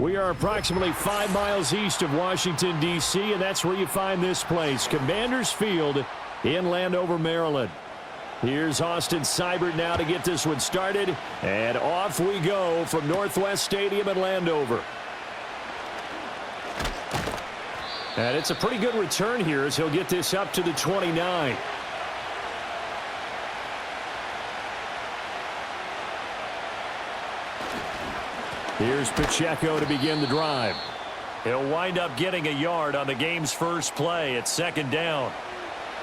We are approximately 5 miles east of Washington, D.C., and that's where you find this place, Commanders Field in Landover, Maryland. Here's Austin Seibert now to get this one started, and off we go from Northwest Stadium in Landover. And it's a pretty good return here as he'll get this up to the 29. Here's Pacheco to begin the drive. He'll wind up getting a yard on the game's first play at second down.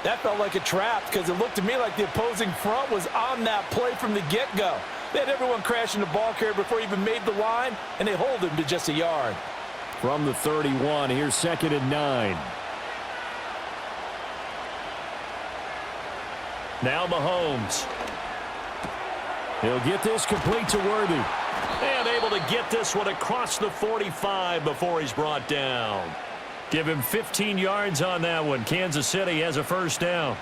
That felt like a trap because it looked to me like the opposing front was on that play from the get-go. They had everyone crashing the ball carrier before he even made the line, and they hold him to just a yard. From the 31, here's 2nd and 9. Now Mahomes. He'll get this complete to Worthy. And able to get this one across the 45 before he's brought down. Give him 15 yards on that one. Kansas City has a first down.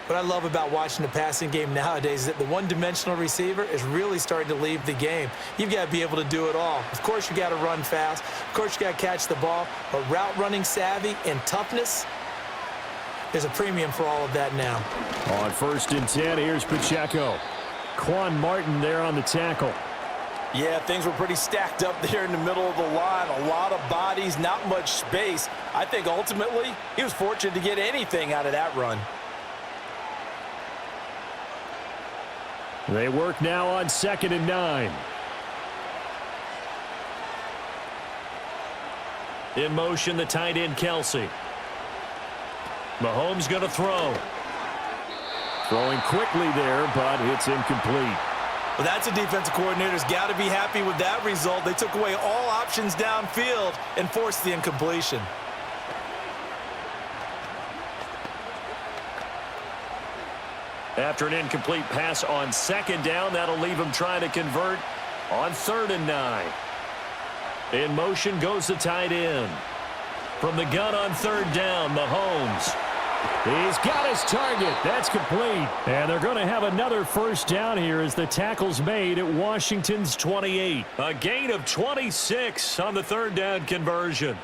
What I love about watching the passing game nowadays is that the one-dimensional receiver is really starting to leave the game. You've got to be able to do it all. Of course, you got to run fast. Of course, you got to catch the ball. But route running savvy and toughness, there's a premium for all of that now. On 1st and 10, here's Pacheco. Quan Martin there on the tackle. Yeah, things were pretty stacked up there in the middle of the line. A lot of bodies, not much space. I think ultimately he was fortunate to get anything out of that run. They work now on 2nd and 9. In motion, the tight end, Kelsey. Mahomes going to throw. Throwing quickly there, but it's incomplete. Well, that's a defensive coordinator's got to be happy with that result. They took away all options downfield and forced the incompletion. After an incomplete pass on 2nd down, that'll leave him trying to convert on 3rd and 9. In motion goes the tight end. From the gun on 3rd down, Mahomes. He's got his target. That's complete. And they're going to have another first down here as the tackle's made at Washington's 28. A gain of 26 on the 3rd down conversion.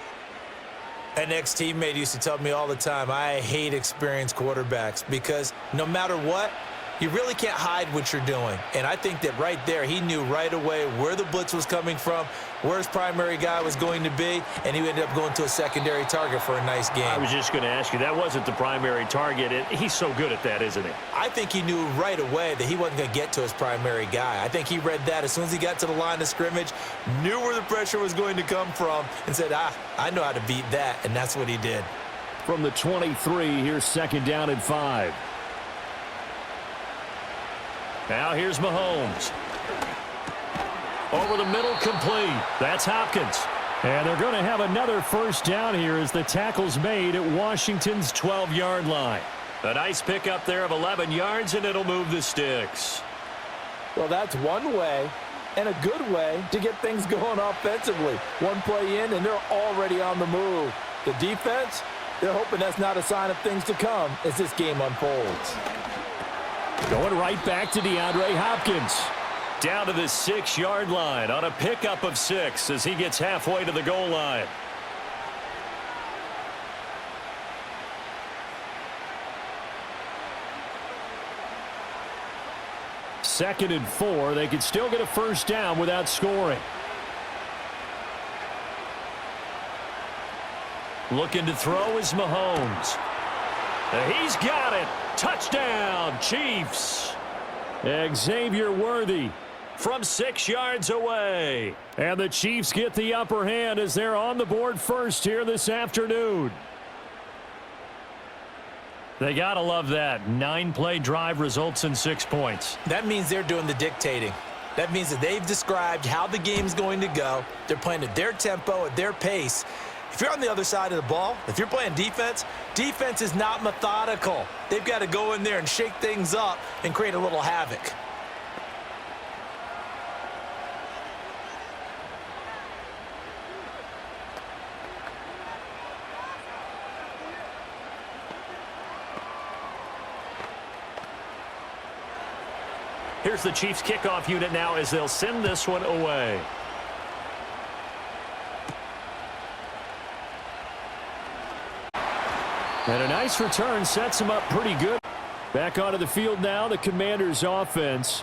An ex-teammate used to tell me all the time, I hate experienced quarterbacks because no matter what, you really can't hide what you're doing. And I think that right there, he knew right away where the blitz was coming from, where his primary guy was going to be, and he ended up going to a secondary target for a nice game. I was just going to ask you, that wasn't the primary target, and he's so good at that, isn't he? I think he knew right away that he wasn't going to get to his primary guy. I think he read that as soon as he got to the line of scrimmage, knew where the pressure was going to come from, and said, I know how to beat that, and that's what he did. From the 23, here's 2nd down and 5. Now here's Mahomes. Over the middle, complete. That's Hopkins. And they're going to have another first down here as the tackle's made at Washington's 12-yard line. A nice pickup there of 11 yards, and it'll move the sticks. Well, that's one way and a good way to get things going offensively. One play in, and they're already on the move. The defense, they're hoping that's not a sign of things to come as this game unfolds. Going right back to DeAndre Hopkins. Down to the 6-yard line on a pickup of 6 as he gets halfway to the goal line. Second and 4. They could still get a first down without scoring. Looking to throw is Mahomes. He's got it. Touchdown, Chiefs. Xavier Worthy from 6 yards away. And the Chiefs get the upper hand as they're on the board first here this afternoon. They got to love that. 9-play drive results in 6 points. That means they're doing the dictating. That means that they've described how the game's going to go. They're playing at their tempo, at their pace. If you're on the other side of the ball, if you're playing defense, defense is not methodical. They've got to go in there and shake things up and create a little havoc. Here's the Chiefs kickoff unit now as they'll send this one away. And a nice return sets him up pretty good. Back onto the field now, the Commanders' offense.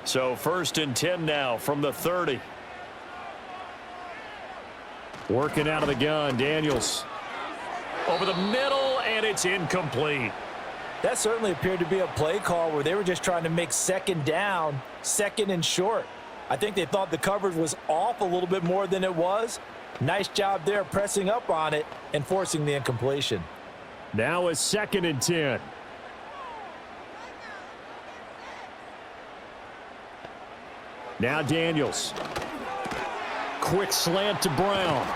So 1st and 10 now from the 30. Working out of the gun, Daniels. Over the middle, and it's incomplete. That certainly appeared to be a play call where they were just trying to make 2nd down, 2nd and short. I think they thought the coverage was off a little bit more than it was. Nice job there pressing up on it and forcing the incompletion. Now a 2nd and 10. Now Daniels. Quick slant to Brown.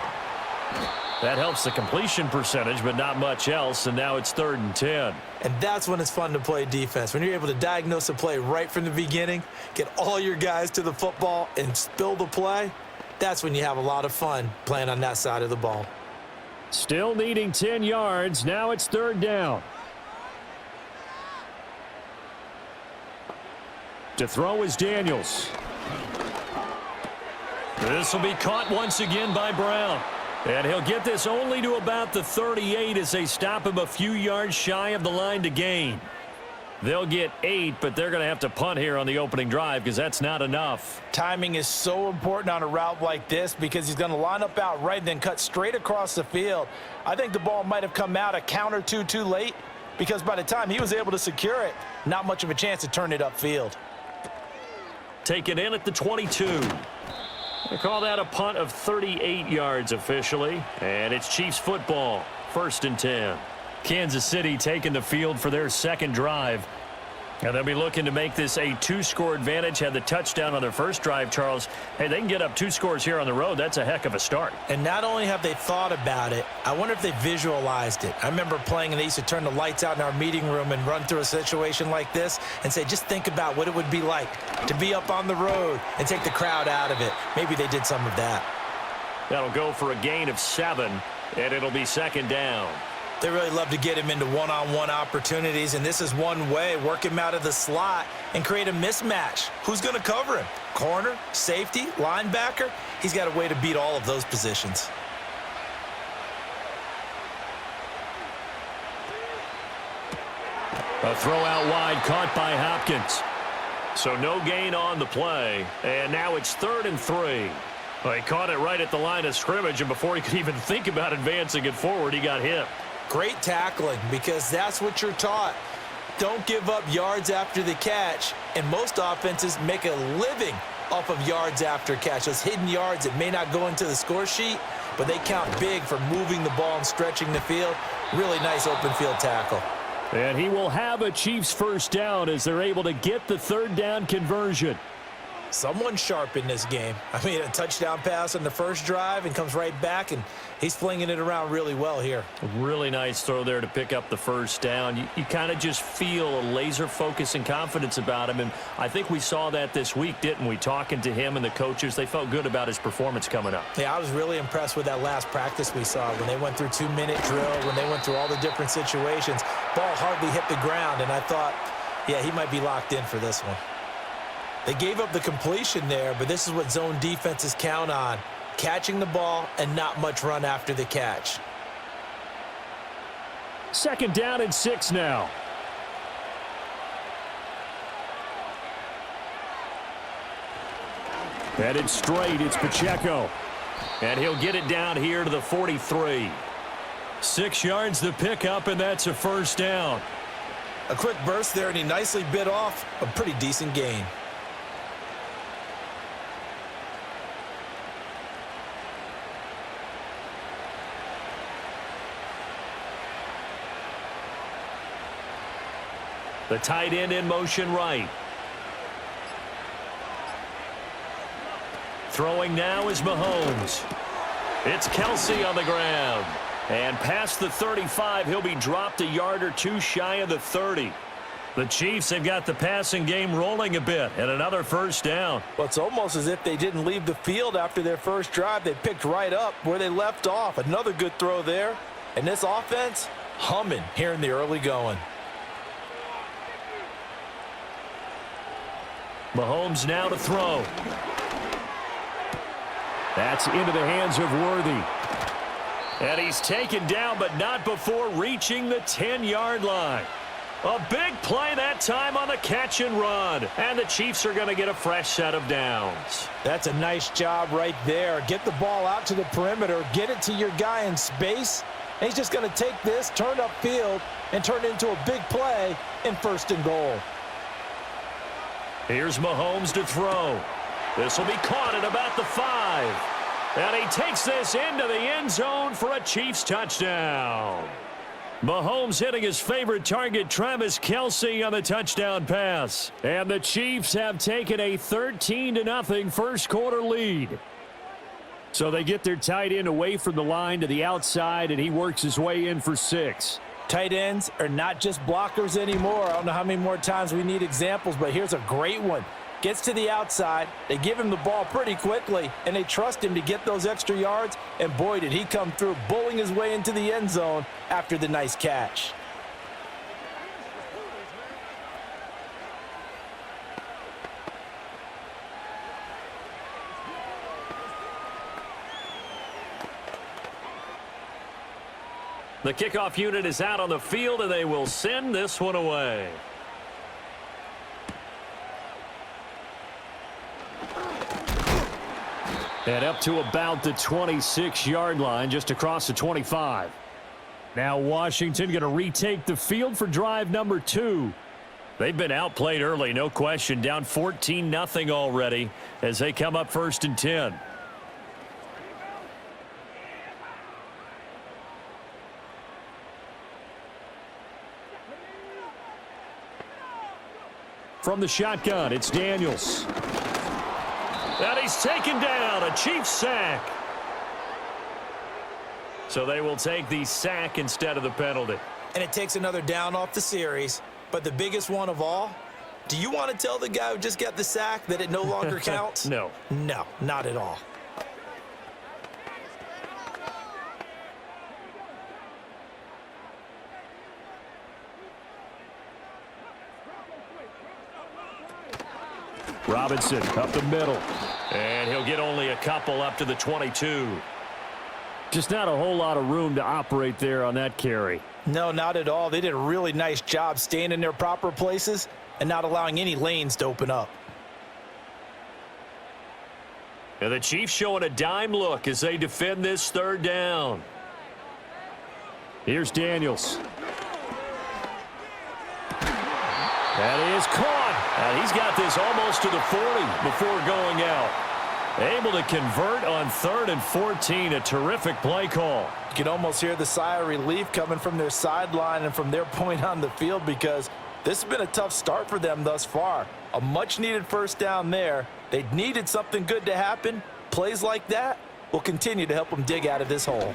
That helps the completion percentage, but not much else, and now it's 3rd and 10. And that's when it's fun to play defense. When you're able to diagnose a play right from the beginning, get all your guys to the football, and spill the play, that's when you have a lot of fun playing on that side of the ball. Still needing 10 yards. Now it's 3rd down. To throw is Daniels. This will be caught once again by Brown. And he'll get this only to about the 38 as they stop him a few yards shy of the line to gain. They'll get 8, but they're going to have to punt here on the opening drive because that's not enough. Timing is so important on a route like this because he's going to line up out right and then cut straight across the field. I think the ball might have come out a count or two too late because by the time he was able to secure it, not much of a chance to turn it upfield. Take it in at the 22. They call that a punt of 38 yards officially, and it's Chiefs football, 1st and 10. Kansas City taking the field for their 2nd drive. And they'll be looking to make this a 2-score advantage. Had the touchdown on their first drive, Charles. Hey, they can get up 2 scores here on the road. That's a heck of a start. And not only have they thought about it, I wonder if they visualized it. I remember playing and they used to turn the lights out in our meeting room and run through a situation like this and say, just think about what it would be like to be up on the road and take the crowd out of it. Maybe they did some of that. That'll go for a gain of 7, and it'll be 2nd down. They really love to get him into one-on-one opportunities, and this is one way. Work him out of the slot and create a mismatch. Who's going to cover him? Corner, safety, linebacker? He's got a way to beat all of those positions. A throw out wide caught by Hopkins. So no gain on the play, and now it's 3rd and 3. Well, he caught it right at the line of scrimmage, and before he could even think about advancing it forward, he got hit. Great tackling because that's what you're taught. Don't give up yards after the catch, and most offenses make a living off of yards after catch. Those hidden yards that may not go into the score sheet, but they count big for moving the ball and stretching the field. Really nice open field tackle. And he will have a Chiefs 1st down as they're able to get the 3rd down conversion. Someone sharp in this game. I mean, a touchdown pass on the first drive and comes right back, and he's flinging it around really well here. A really nice throw there to pick up the 1st down. You kind of just feel a laser focus and confidence about him, and I think we saw that this week, didn't we? Talking to him and the coaches, they felt good about his performance coming up. Yeah, I was really impressed with that last practice we saw when they went through 2-minute drill, when they went through all the different situations. Ball hardly hit the ground, and I thought, yeah, he might be locked in for this one. They gave up the completion there, but this is what zone defenses count on. Catching the ball and not much run after the catch. 2nd down and 6 now. Headed straight, it's Pacheco. And he'll get it down here to the 43. 6 yards the pickup, and that's a 1st down. A quick burst there, and he nicely bit off a pretty decent gain. The tight end in motion right. Throwing now is Mahomes. It's Kelsey on the ground. And past the 35, he'll be dropped a yard or 2 shy of the 30. The Chiefs have got the passing game rolling a bit, and another 1st down. Well, it's almost as if they didn't leave the field after their first drive. They picked right up where they left off. Another good throw there. And this offense, humming here in the early going. Mahomes now to throw. That's into the hands of Worthy. And he's taken down, but not before reaching the 10-yard line. A big play that time on the catch and run. And the Chiefs are going to get a fresh set of downs. That's a nice job right there. Get the ball out to the perimeter. Get it to your guy in space. And he's just going to take this, turn upfield, and turn it into a big play in 1st and goal. Here's Mahomes to throw. This will be caught at about the 5. And he takes this into the end zone for a Chiefs touchdown. Mahomes hitting his favorite target, Travis Kelce, on the touchdown pass. And the Chiefs have taken a 13-0 first quarter lead. So they get their tight end away from the line to the outside, and he works his way in for 6. Tight ends are not just blockers anymore. I don't know how many more times we need examples, but here's a great one. Gets to the outside, they give him the ball pretty quickly, and they trust him to get those extra yards, and boy, did he come through, bowling his way into the end zone after the nice catch. The kickoff unit is out on the field, and they will send this one away. And up to about the 26-yard line, just across the 25. Now Washington going to retake the field for drive number 2. They've been outplayed early, no question. Down 14-0 already as they come up 1st and 10. From the shotgun, it's Daniels. And he's taken down, a Chiefs sack. So they will take the sack instead of the penalty. And it takes another down off the series. But the biggest one of all, do you want to tell the guy who just got the sack that it no longer counts? No. No, not at all. Robinson up the middle. And he'll get only a couple up to the 22. Just not a whole lot of room to operate there on that carry. No, not at all. They did a really nice job staying in their proper places and not allowing any lanes to open up. And the Chiefs showing a dime look as they defend this 3rd down. Here's Daniels. That is caught. And he's got this almost to the 40 before going out. Able to convert on 3rd and 14. A terrific play call. You can almost hear the sigh of relief coming from their sideline and from their point on the field, because this has been a tough start for them thus far. A much-needed 1st down there. They needed something good to happen. Plays like that will continue to help them dig out of this hole.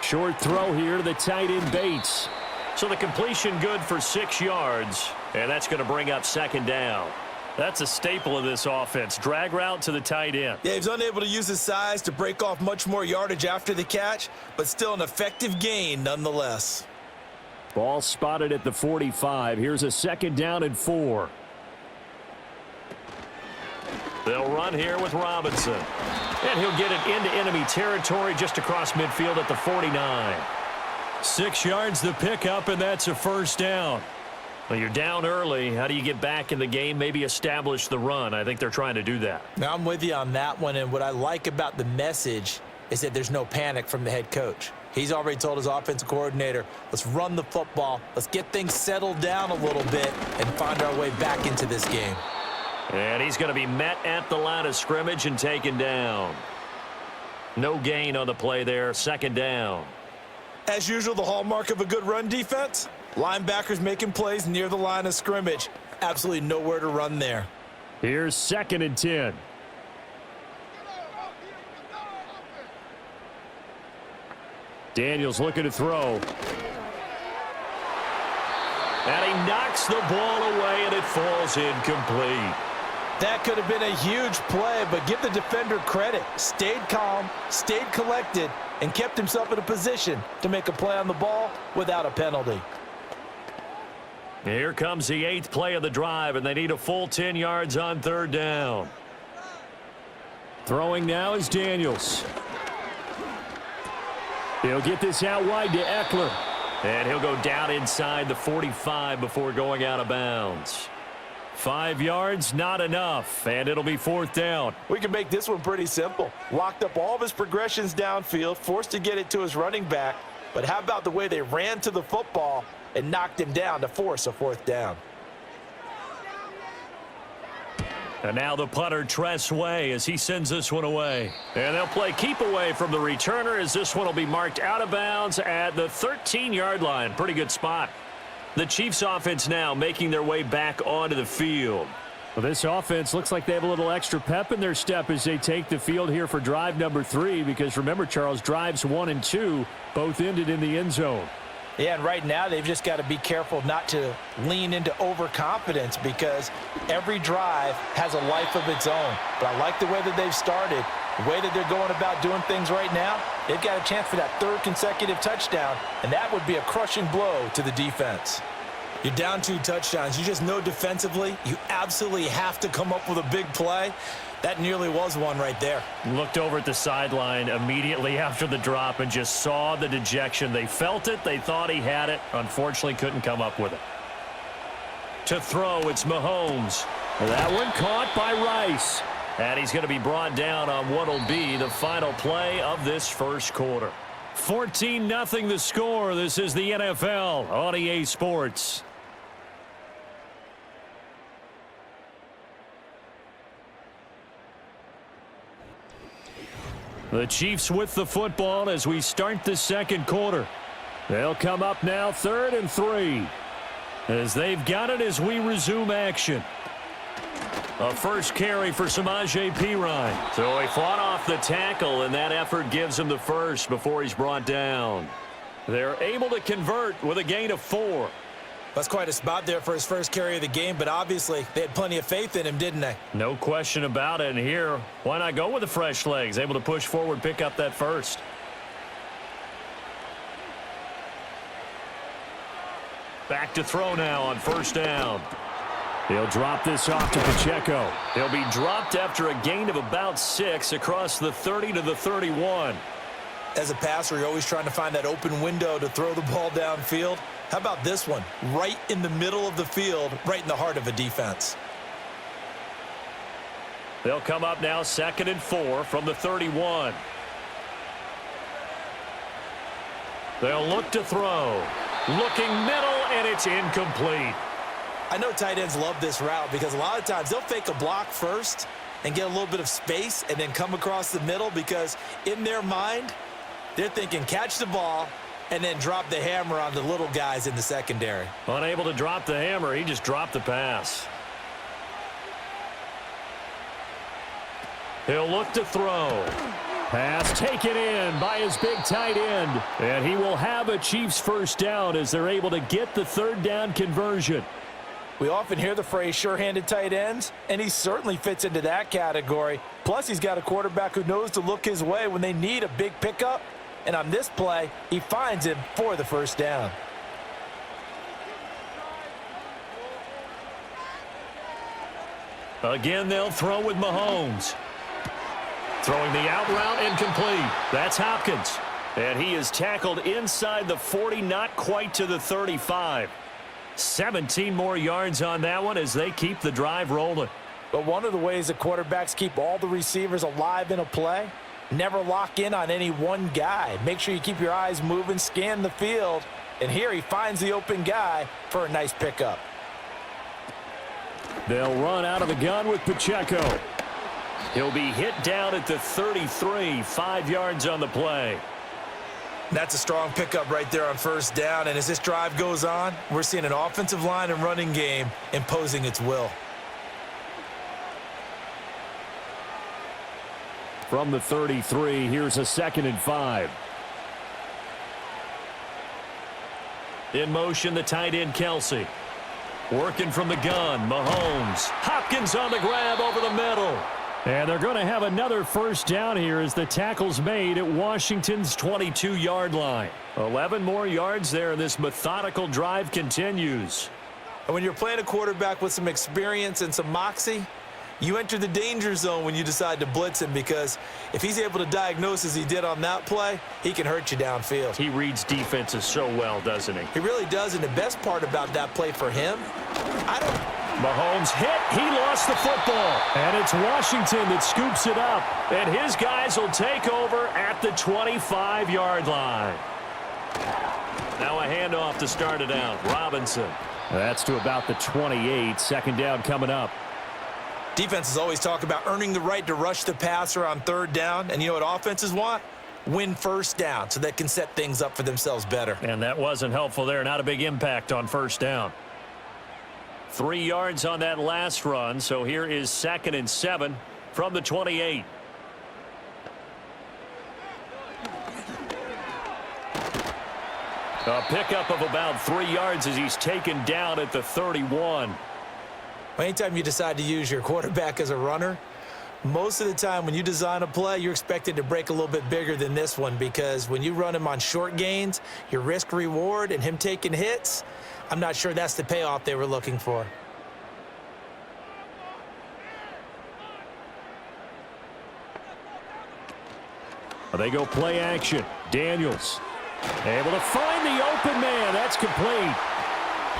Short throw here to the tight end Bates. So the completion good for 6 yards, and that's going to bring up 2nd down. That's a staple of this offense. Drag route to the tight end. Yeah, he's unable to use his size to break off much more yardage after the catch, but still an effective gain nonetheless. Ball spotted at the 45. Here's a 2nd down and 4. They'll run here with Robinson. And he'll get it into enemy territory just across midfield at the 49. 6 yards the pickup, and that's a 1st down. Well, you're down early. How do you get back in the game? Maybe establish the run. I think they're trying to do that. Now, I'm with you on that one, and what I like about the message is that there's no panic from the head coach. He's already told his offensive coordinator, let's run the football, let's get things settled down a little bit and find our way back into this game. And he's going to be met at the line of scrimmage and taken down. No gain on the play there, 2nd down. As usual, the hallmark of a good run defense, linebackers making plays near the line of scrimmage. Absolutely nowhere to run there. Here's 2nd and 10. Daniels looking to throw. And he knocks the ball away, and it falls incomplete. That could have been a huge play, but give the defender credit. Stayed calm, stayed collected, and kept himself in a position to make a play on the ball without a penalty. Here comes the 8th play of the drive, and they need a full 10 yards on 3rd down. Throwing now is Daniels. He'll get this out wide to Eckler. And he'll go down inside the 45 before going out of bounds. 5 yards, not enough, and it'll be 4th down. We can make this one pretty simple. Locked up all of his progressions downfield, forced to get it to his running back. But how about the way they ran to the football and knocked him down to force a 4th down? And now the punter, Tress Way, as he sends this one away. And they'll play keep away from the returner as this one will be marked out of bounds at the 13-yard line. Pretty good spot. The Chiefs offense now making their way back onto the field. Well, this offense looks like they have a little extra pep in their step as they take the field here for drive number 3, because remember, Charles, drives 1 and 2 both ended in the end zone. Yeah, and right now they've just got to be careful not to lean into overconfidence, because every drive has a life of its own. But I like the way that they've started, the way that they're going about doing things right now. They've got a chance for that 3rd consecutive touchdown, and that would be a crushing blow to the defense. You're down 2 touchdowns. You just know defensively you absolutely have to come up with a big play. That nearly was one right there. Looked over at the sideline immediately after the drop and just saw the dejection. They felt it. They thought he had it. Unfortunately, couldn't come up with it. To throw, it's Mahomes. That one caught by Rice. And he's going to be brought down on what will be the final play of this first quarter. 14-0 the score. This is the NFL on EA Sports. The Chiefs with the football as we start the second quarter. They'll come up now 3rd and 3. As they've got it as we resume action. A first carry for Samaje Perine. So he fought off the tackle, and that effort gives him the first before he's brought down. They're able to convert with a gain of 4. That's quite a spot there for his first carry of the game, but obviously they had plenty of faith in him, didn't they? No question about it. And here, why not go with the fresh legs? Able to push forward, pick up that first. Back to throw now on 1st down. He'll drop this off to Pacheco. He'll be dropped after a gain of about 6 across the 30 to the 31. As a passer, you're always trying to find that open window to throw the ball downfield. How about this one? Right in the middle of the field, right in the heart of a defense. They'll come up now 2nd and 4 from the 31. They'll look to throw. Looking middle, and it's incomplete. I know tight ends love this route because a lot of times they'll fake a block first and get a little bit of space and then come across the middle, because in their mind, they're thinking catch the ball and then drop the hammer on the little guys in the secondary. Unable to drop the hammer, he just dropped the pass. He'll look to throw. Pass taken in by his big tight end. And he will have a Chiefs first down as they're able to get the 3rd down conversion. We often hear the phrase sure-handed tight ends, and he certainly fits into that category. Plus, he's got a quarterback who knows to look his way when they need a big pickup. And on this play, he finds him for the first down. Again, they'll throw with Mahomes. Throwing the out route, incomplete. That's Hopkins. And he is tackled inside the 40, not quite to the 35. 17 more yards on that one as they keep the drive rolling. But one of the ways that quarterbacks keep all the receivers alive in a play, never lock in on any one guy. Make sure you keep your eyes moving, scan the field. And here he finds the open guy for a nice pickup. They'll run out of the gun with Pacheco. He'll be hit down at the 33, 5 yards on the play. That's a strong pickup right there on first down. And as this drive goes on, we're seeing an offensive line and running game imposing its will. From the 33, here's a 2nd and 5. In motion, the tight end, Kelsey. Working from the gun, Mahomes. Hopkins on the grab over the middle. And they're going to have another first down here as the tackle's made at Washington's 22-yard line. 11 more yards there, and this methodical drive continues. And when you're playing a quarterback with some experience and some moxie, you enter the danger zone when you decide to blitz him, because if he's able to diagnose as he did on that play, he can hurt you downfield. He reads defenses so well, doesn't he? He really does, and the best part about that play for him, Mahomes hit. He lost the football. And it's Washington that scoops it up. And his guys will take over at the 25-yard line. Now a handoff to start it out. Robinson. That's to about the 28. Second down coming up. Defenses always talk about earning the right to rush the passer on third down. And you know what offenses want? Win first down so they can set things up for themselves better. And that wasn't helpful there. Not a big impact on first down. 3 yards on that last run. So here is 2nd and 7 from the 28. A pickup of about 3 yards as he's taken down at the 31. Anytime you decide to use your quarterback as a runner, most of the time when you design a play, you're expected to break a little bit bigger than this one, because when you run him on short gains, your risk-reward and him taking hits, I'm not sure that's the payoff they were looking for. They go play action. Daniels able to find the open man. That's complete.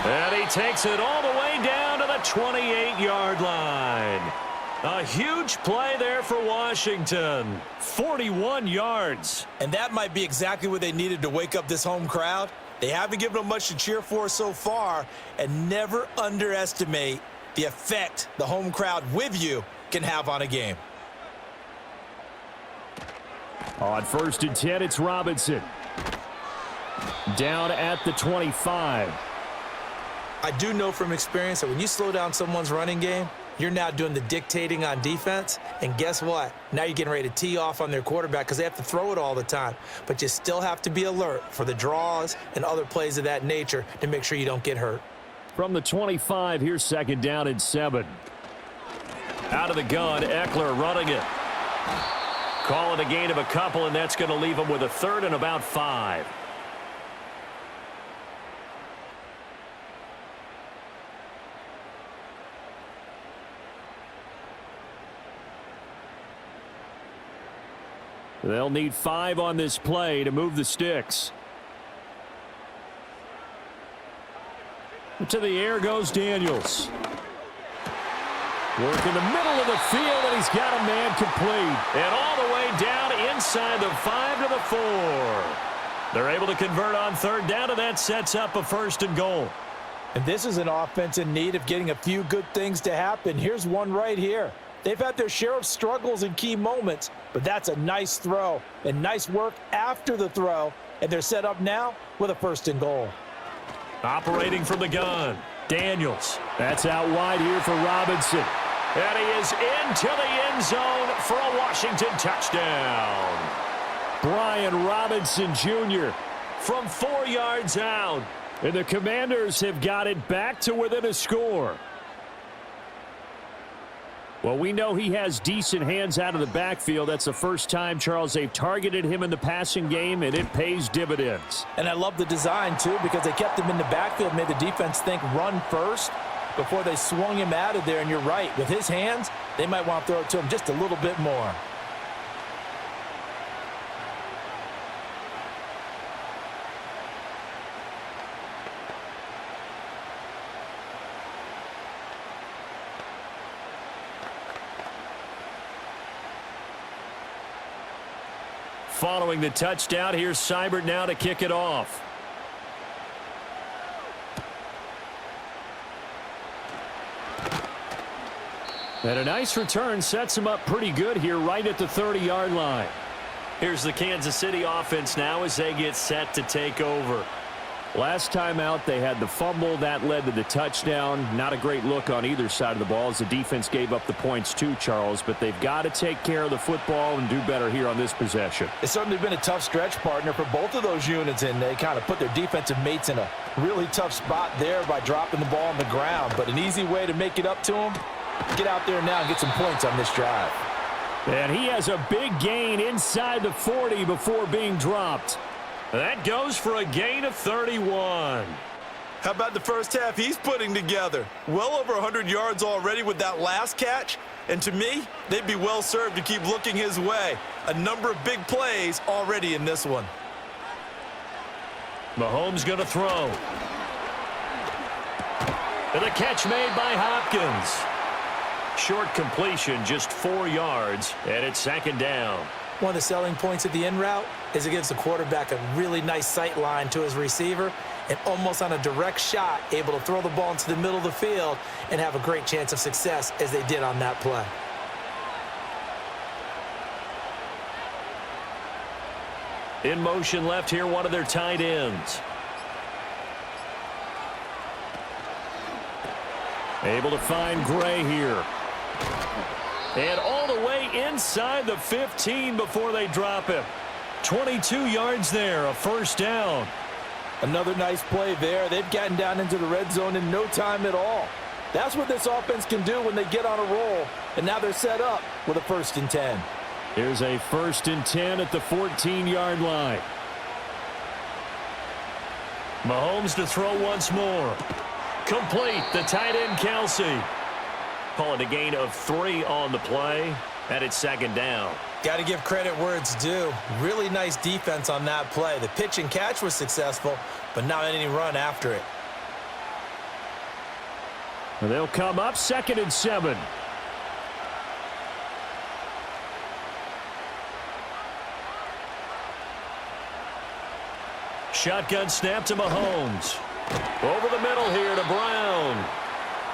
And he takes it all the way down to the 28-yard line. A huge play there for Washington. 41 yards. And that might be exactly what they needed to wake up this home crowd. They haven't given them much to cheer for so far, and never underestimate the effect the home crowd with you can have on a game. On 1st and 10, it's Robinson. Down at the 25. I do know from experience that when you slow down someone's running game, you're now doing the dictating on defense. And guess what? Now you're getting ready to tee off on their quarterback because they have to throw it all the time. But you still have to be alert for the draws and other plays of that nature to make sure you don't get hurt. From the 25, here's 2nd down and 7. Out of the gun, Eckler running it. Call it a gain of a couple, and that's going to leave him with a 3rd and about 5. They'll need 5 on this play to move the sticks. To the air goes Daniels. Work in the middle of the field, and he's got a man complete. And all the way down inside the 5 to the 4. They're able to convert on 3rd down, and that sets up a 1st and goal. And this is an offense in need of getting a few good things to happen. Here's one right here. They've had their share of struggles in key moments, but that's a nice throw and nice work after the throw, and they're set up now with a 1st and goal. Operating from the gun, Daniels. That's out wide here for Robinson. And he is into the end zone for a Washington touchdown. Brian Robinson Jr. from 4 yards out. And the Commanders have got it back to within a score. Well, we know he has decent hands out of the backfield. That's the first time, Charles, they've targeted him in the passing game, and it pays dividends. And I love the design, too, because they kept him in the backfield, made the defense think run first before they swung him out of there. And you're right, with his hands, they might want to throw it to him just a little bit more. Following the touchdown, here's Seibert now to kick it off. And a nice return sets him up pretty good here right at the 30-yard line. Here's the Kansas City offense now as they get set to take over. Last time out, they had the fumble. That led to the touchdown. Not a great look on either side of the ball as the defense gave up the points too, Charles. But they've got to take care of the football and do better here on this possession. It's certainly been a tough stretch, partner, for both of those units, and they kind of put their defensive mates in a really tough spot there by dropping the ball on the ground. But an easy way to make it up to them, get out there now and get some points on this drive. And he has a big gain inside the 40 before being dropped. That goes for a gain of 31. How about the first half he's putting together? Well over 100 yards already with that last catch. And to me, they'd be well served to keep looking his way. A number of big plays already in this one. Mahomes going to throw. And the catch made by Hopkins. Short completion, just 4 yards, and it's second down. One of the selling points of the in route is it gives the quarterback a really nice sight line to his receiver and almost on a direct shot able to throw the ball into the middle of the field and have a great chance of success as they did on that play. In motion left here, one of their tight ends. Able to find Gray here. And all the way inside the 15 before they drop him. 22 yards there, a first down. Another nice play there. They've gotten down into the red zone in no time at all. That's what this offense can do when they get on a roll. And now they're set up with a 1st and 10. Here's a 1st and 10 at the 14-yard line. Mahomes to throw once more. Complete, the tight end Kelsey. Call it a gain of 3 on the play, and it's second down. Got to give credit where it's due. Really nice defense on that play. The pitch and catch was successful, but not any run after it. And they'll come up 2nd and 7. Shotgun snap to Mahomes. Over the middle here to Brown.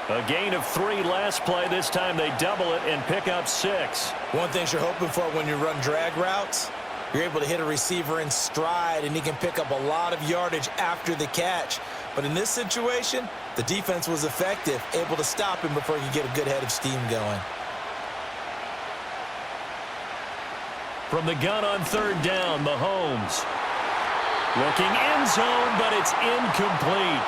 A gain of 3 last play. This time they double it and pick up 6. One thing you're hoping for when you run drag routes, you're able to hit a receiver in stride and he can pick up a lot of yardage after the catch. But in this situation, the defense was effective, able to stop him before he could get a good head of steam going. From the gun on 3rd down, Mahomes. Looking end zone, but it's incomplete.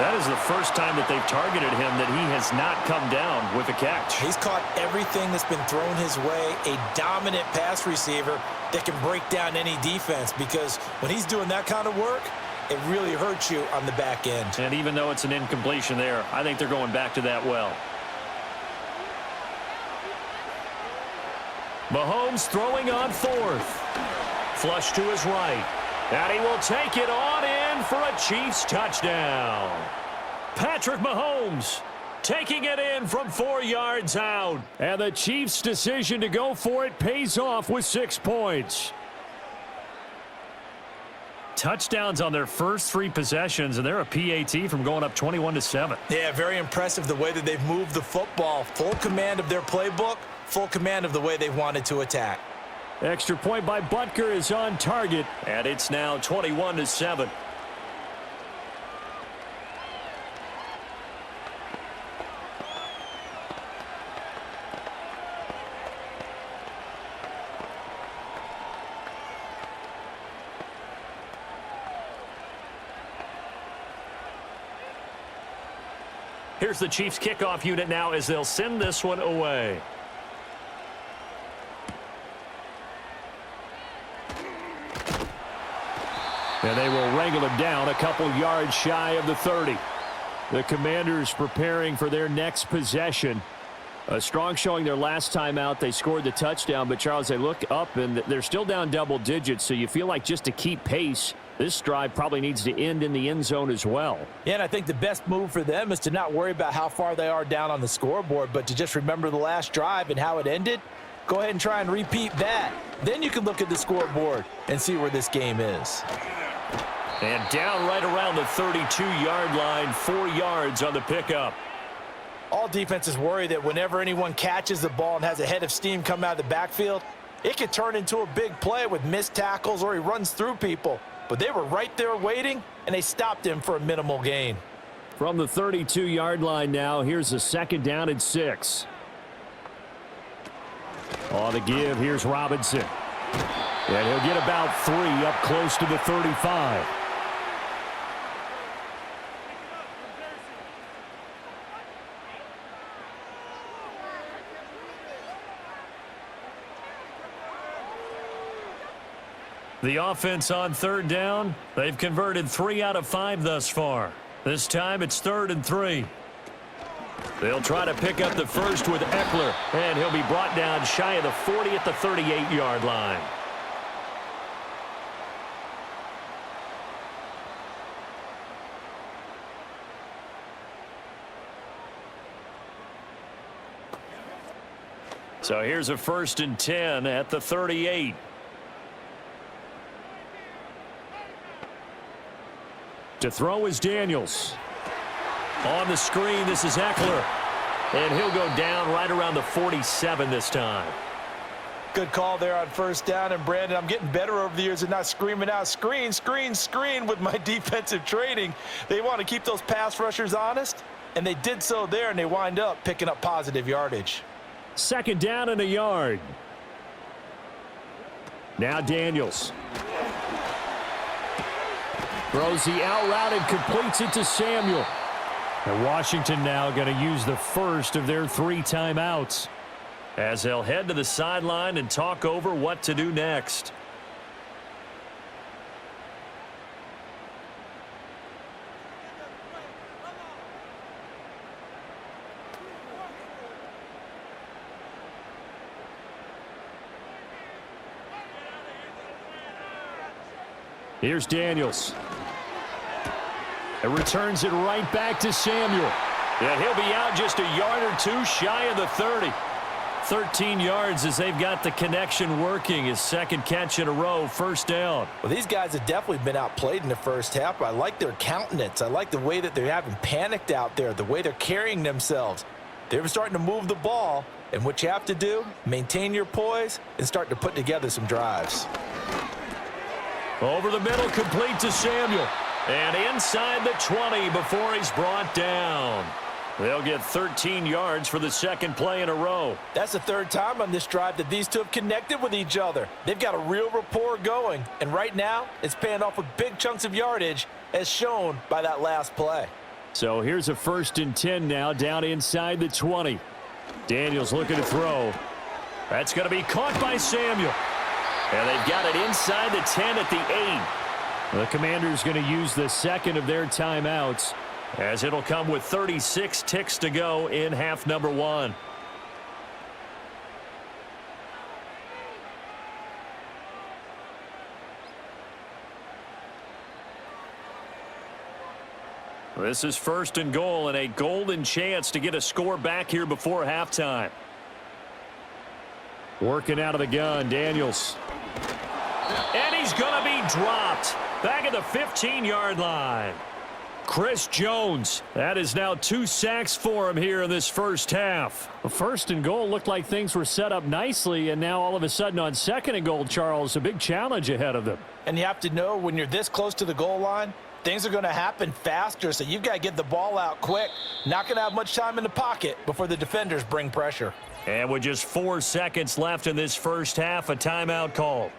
That is the first time that they've targeted him that he has not come down with a catch. He's caught everything that's been thrown his way, a dominant pass receiver that can break down any defense, because when he's doing that kind of work, it really hurts you on the back end. And even though it's an incompletion there, I think they're going back to that well. Mahomes throwing on 4th. Flush to his right. And he will take it on in for a Chiefs touchdown. Patrick Mahomes taking it in from 4 yards out. And the Chiefs' decision to go for it pays off with 6 points. Touchdowns on their first 3 possessions, and they're a PAT from going up 21-7. Yeah, very impressive the way that they've moved the football. Full command of their playbook, full command of the way they wanted to attack. Extra point by Butker is on target, and it's now 21-7. Here's the Chiefs kickoff unit now as they'll send this one away. And they will wrangle him down a couple yards shy of the 30. The Commanders preparing for their next possession. A strong showing their last time out. They scored the touchdown, but Charles, they look up and they're still down double digits, so you feel like just to keep pace, this drive probably needs to end in the end zone as well. Yeah, and I think the best move for them is to not worry about how far they are down on the scoreboard, but to just remember the last drive and how it ended. Go ahead and try and repeat that. Then you can look at the scoreboard and see where this game is. And down right around the 32-yard line, 4 yards on the pickup. All defenses worry that whenever anyone catches the ball and has a head of steam come out of the backfield, it could turn into a big play with missed tackles or he runs through people. But they were right there waiting, and they stopped him for a minimal gain. From the 32-yard line now, here's a 2nd down and 6. On the give, here's Robinson. And he'll get about 3 up close to the 35. The offense on 3rd down, they've converted 3 out of 5 thus far. This time it's 3rd and 3. They'll try to pick up the first with Eckler, and he'll be brought down shy of the 40 at the 38-yard line. So here's a 1st and 10 at the 38. To throw is Daniels. On the screen, this is Eckler. And he'll go down right around the 47 this time. Good call there on 1st down. And, Brandon, I'm getting better over the years at not screaming out, screen, screen, screen with my defensive training. They want to keep those pass rushers honest, and they did so there, and they wind up picking up positive yardage. 2nd down and a yard. Now Daniels. Throws the out route and completes it to Samuel. And Washington now going to use the first of their 3 timeouts as they'll head to the sideline and talk over what to do next. Here's Daniels. It returns it right back to Samuel. And he'll be out just a yard or 2 shy of the 30. 13 yards as they've got the connection working. His 2nd catch in a row, 1st down. Well, these guys have definitely been outplayed in the 1st half. I like their countenance. I like the way that they haven't panicked out there, the way they're carrying themselves. They're starting to move the ball, and what you have to do, maintain your poise and start to put together some drives. Over the middle, complete to Samuel. And inside the 20 before he's brought down. They'll get 13 yards for the 2nd play in a row. That's the 3rd time on this drive that these two have connected with each other. They've got a real rapport going. And right now, it's paying off with big chunks of yardage, as shown by that last play. So here's a 1st and 10 now, down inside the 20. Daniels looking to throw. That's going to be caught by Samuel. And they've got it inside the 10 at the 8. The Commanders going to use the 2nd of their timeouts, as it'll come with 36 ticks to go in half number 1. This is 1st and goal, and a golden chance to get a score back here before halftime. Working out of the gun, Daniels. And he's going to be dropped back at the 15-yard line. Chris Jones, that is now 2 sacks for him here in this 1st half. 1st and goal looked like things were set up nicely, and now all of a sudden on 2nd and goal, Charles, a big challenge ahead of them. And you have to know when you're this close to the goal line, things are going to happen faster, so you've got to get the ball out quick. Not going to have much time in the pocket before the defenders bring pressure. And with just 4 seconds left in this 1st half, a timeout call.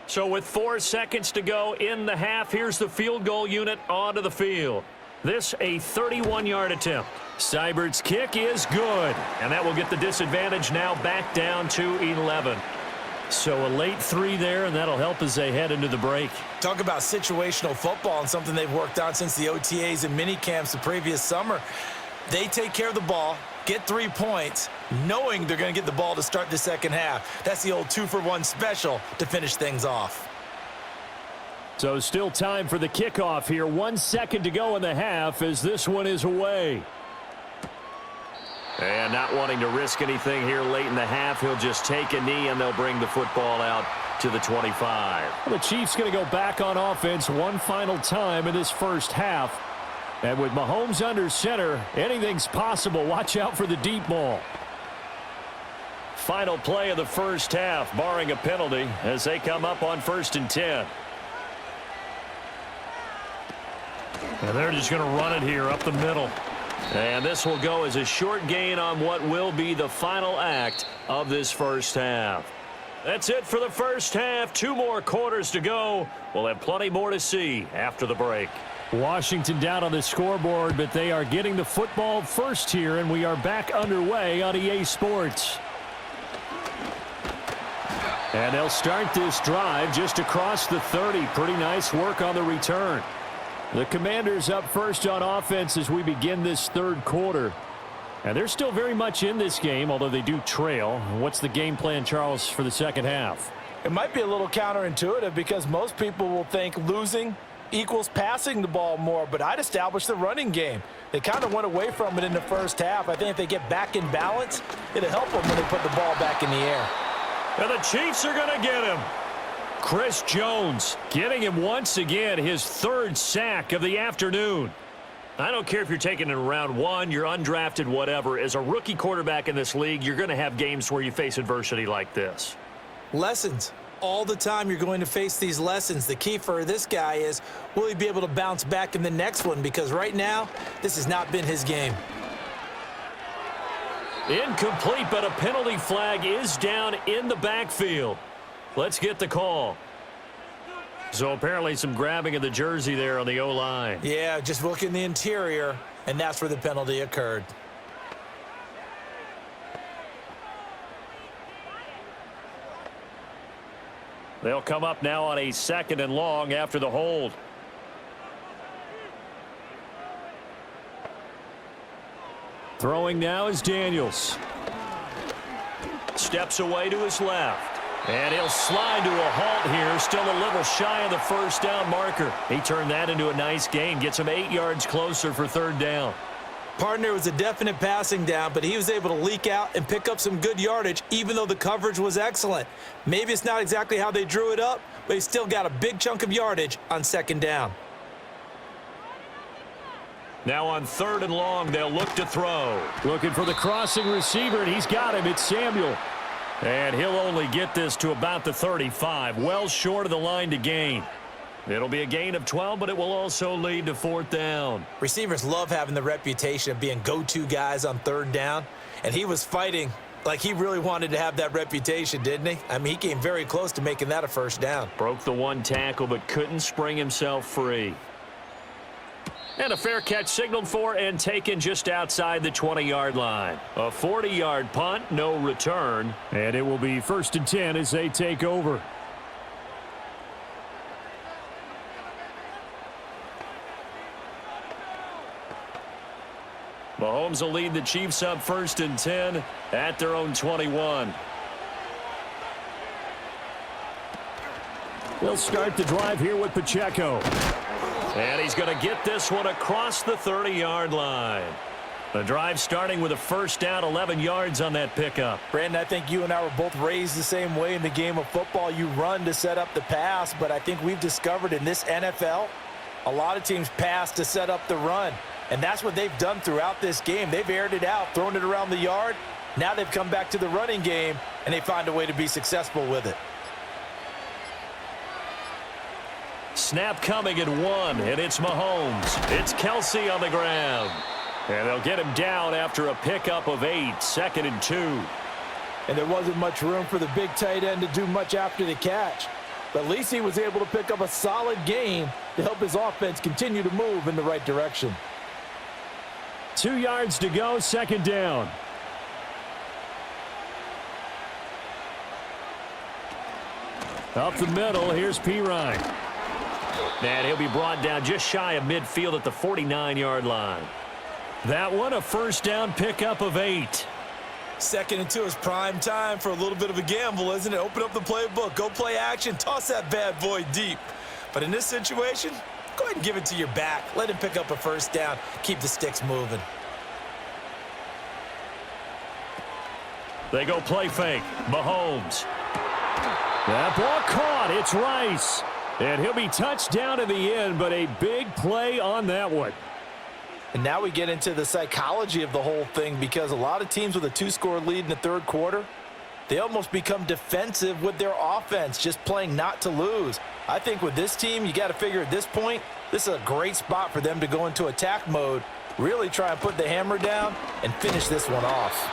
So with 4 seconds to go in the half, here's the field goal unit onto the field. This a 31-yard attempt. Seibert's kick is good, and that will get the disadvantage now back down to 11. So a late 3 there, and that'll help as they head into the break. Talk about situational football and something they've worked on since the OTAs and mini camps the previous summer. They take care of the ball, get 3 points, knowing they're going to get the ball to start the 2nd half. That's the old 2-for-1 special to finish things off. So still time for the kickoff here. 1 second to go in the half as this one is away. And not wanting to risk anything here late in the half, he'll just take a knee and they'll bring the football out to the 25. Well, the Chiefs going to go back on offense one final time in this 1st half. And with Mahomes under center, anything's possible. Watch out for the deep ball. Final play of the 1st half, barring a penalty, as they come up on 1st and 10. And they're just going to run it here up the middle. And this will go as a short gain on what will be the final act of this 1st half. That's it for the first half. 2 more quarters to go. We'll have plenty more to see after the break. Washington down on the scoreboard, but they are getting the football first here, and we are back underway on EA Sports. And they'll start this drive just across the 30. Pretty nice work on the return. The Commanders up first on offense as we begin this third quarter. And they're still very much in this game, although they do trail. What's the game plan, Charles, for the second half? It might be a little counterintuitive because most people will think losing equals passing the ball more, but I'd establish the running game. They kind of went away from it in the first half. I think if they get back in balance, it'll help them when they put the ball back in the air. And the Chiefs are going to get him. Chris Jones getting him once again, his 3rd sack of the afternoon. I don't care if you're taking it in round 1, you're undrafted, whatever. As a rookie quarterback in this league, you're going to have games where you face adversity like this. Lessons. All the time you're going to face these lessons. The key for this guy is, will he be able to bounce back in the next one? Because right now, this has not been his game. Incomplete, but a penalty flag is down in the backfield. Let's get the call. So apparently some grabbing of the jersey there on the O-line. Yeah, just look in the interior, and that's where the penalty occurred. They'll come up now on a 2nd and long after the hold. Throwing now is Daniels. Steps away to his left. And he'll slide to a halt here. Still a little shy of the first down marker. He turned that into a nice gain. Gets him 8 yards closer for 3rd down. Partner was a definite passing down, but he was able to leak out and pick up some good yardage, even though the coverage was excellent. Maybe it's not exactly how they drew it up, but he still got a big chunk of yardage on 2nd down. Now on 3rd and long, they'll look to throw. Looking for the crossing receiver, and he's got him. It's Samuel. And he'll only get this to about the 35, well short of the line to gain. It'll be a gain of 12, but it will also lead to 4th down. Receivers love having the reputation of being go-to guys on 3rd down, and he was fighting like he really wanted to have that reputation, didn't he? I mean, he came very close to making that a 1st down. Broke the 1 tackle, but couldn't spring himself free. And a fair catch signaled for and taken just outside the 20-yard line. A 40-yard punt, no return. And it will be 1st and 10 as they take over. Mahomes will lead the Chiefs up 1st and 10 at their own 21. They'll start the drive here with Pacheco. And he's going to get this one across the 30-yard line. The drive starting with a 1st down, 11 yards on that pickup. Brandon, I think you and I were both raised the same way in the game of football. You run to set up the pass, but I think we've discovered in this NFL, a lot of teams pass to set up the run. And that's what they've done throughout this game. They've aired it out, thrown it around the yard. Now they've come back to the running game, and they find a way to be successful with it. Snap coming at 1, and it's Mahomes. It's Kelsey on the ground. And they'll get him down after a pickup of 8, 2nd and 2. And there wasn't much room for the big tight end to do much after the catch. But at least he was able to pick up a solid gain to help his offense continue to move in the right direction. 2 yards to go, 2nd down. Up the middle, here's Pirine. And he'll be brought down just shy of midfield at the 49-yard line. That one, a 1st down pickup of 8. 2nd and 2 is prime time for a little bit of a gamble, isn't it? Open up the playbook, go play action, toss that bad boy deep. But in this situation, go ahead and give it to your back. Let him pick up a 1st down, keep the sticks moving. They go play fake. Mahomes. That ball caught. It's Rice. And he'll be touched down in the end, but a big play on that one. And now we get into the psychology of the whole thing, because a lot of teams with a 2-score lead in the 3rd quarter, they almost become defensive with their offense, just playing not to lose. I think with this team, you got to figure at this point, this is a great spot for them to go into attack mode, really try and put the hammer down and finish this one off.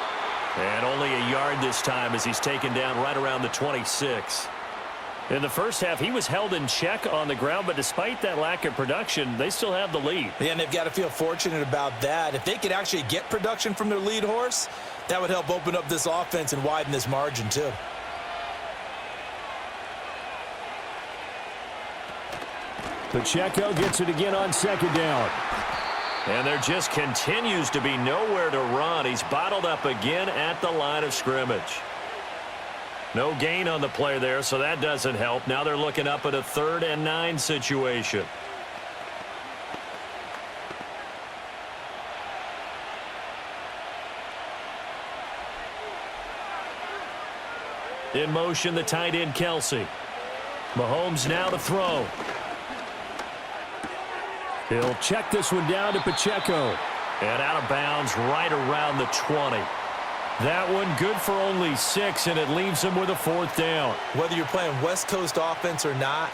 And only a yard this time as he's taken down right around the 26. In the first half, he was held in check on the ground, but despite that lack of production, they still have the lead. Yeah, and they've got to feel fortunate about that. If they could actually get production from their lead horse, that would help open up this offense and widen this margin too. Pacheco gets it again on second down. And there just continues to be nowhere to run. He's bottled up again at the line of scrimmage. No gain on the play there, so that doesn't help. Now they're looking up at a 3rd and 9 situation. In motion, the tight end, Kelsey. Mahomes now to throw. He'll check this one down to Pacheco. And out of bounds right around the 20. That one good for only 6, and it leaves him with a 4th down. Whether you're playing West Coast offense or not,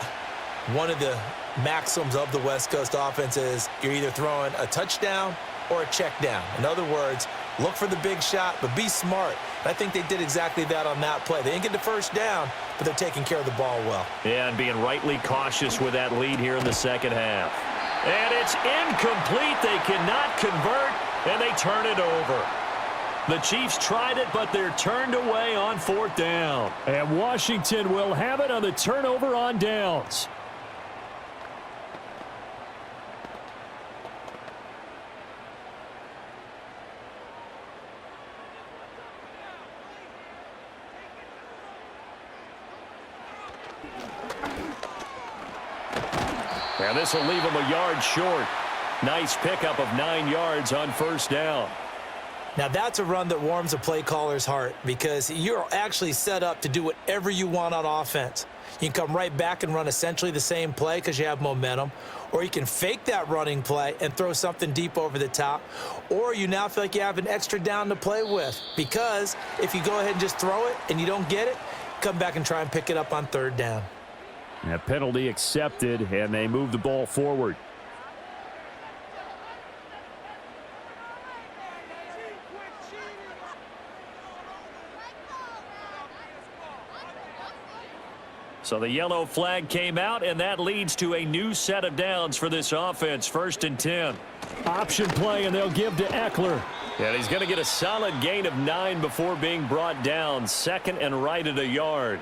one of the maxims of the West Coast offense is you're either throwing a touchdown or a check down. In other words, look for the big shot, but be smart. And I think they did exactly that on that play. They didn't get the first down, but they're taking care of the ball well. Yeah, and being rightly cautious with that lead here in the second half. And it's incomplete. They cannot convert, and they turn it over. The Chiefs tried it, but they're turned away on 4th down. And Washington will have it on the turnover on downs. And this will leave him a yard short. Nice pickup of 9 yards on 1st down. Now that's a run that warms a play caller's heart because you're actually set up to do whatever you want on offense. You can come right back and run essentially the same play because you have momentum, or you can fake that running play and throw something deep over the top, or you now feel like you have an extra down to play with because if you go ahead and just throw it and you don't get it, come back and try and pick it up on 3rd down. A penalty accepted, and they move the ball forward. So the yellow flag came out, and that leads to a new set of downs for this offense. 1st and 10. Option play, and they'll give to Eckler. And he's going to get a solid gain of 9 before being brought down. 2nd and right at a yard.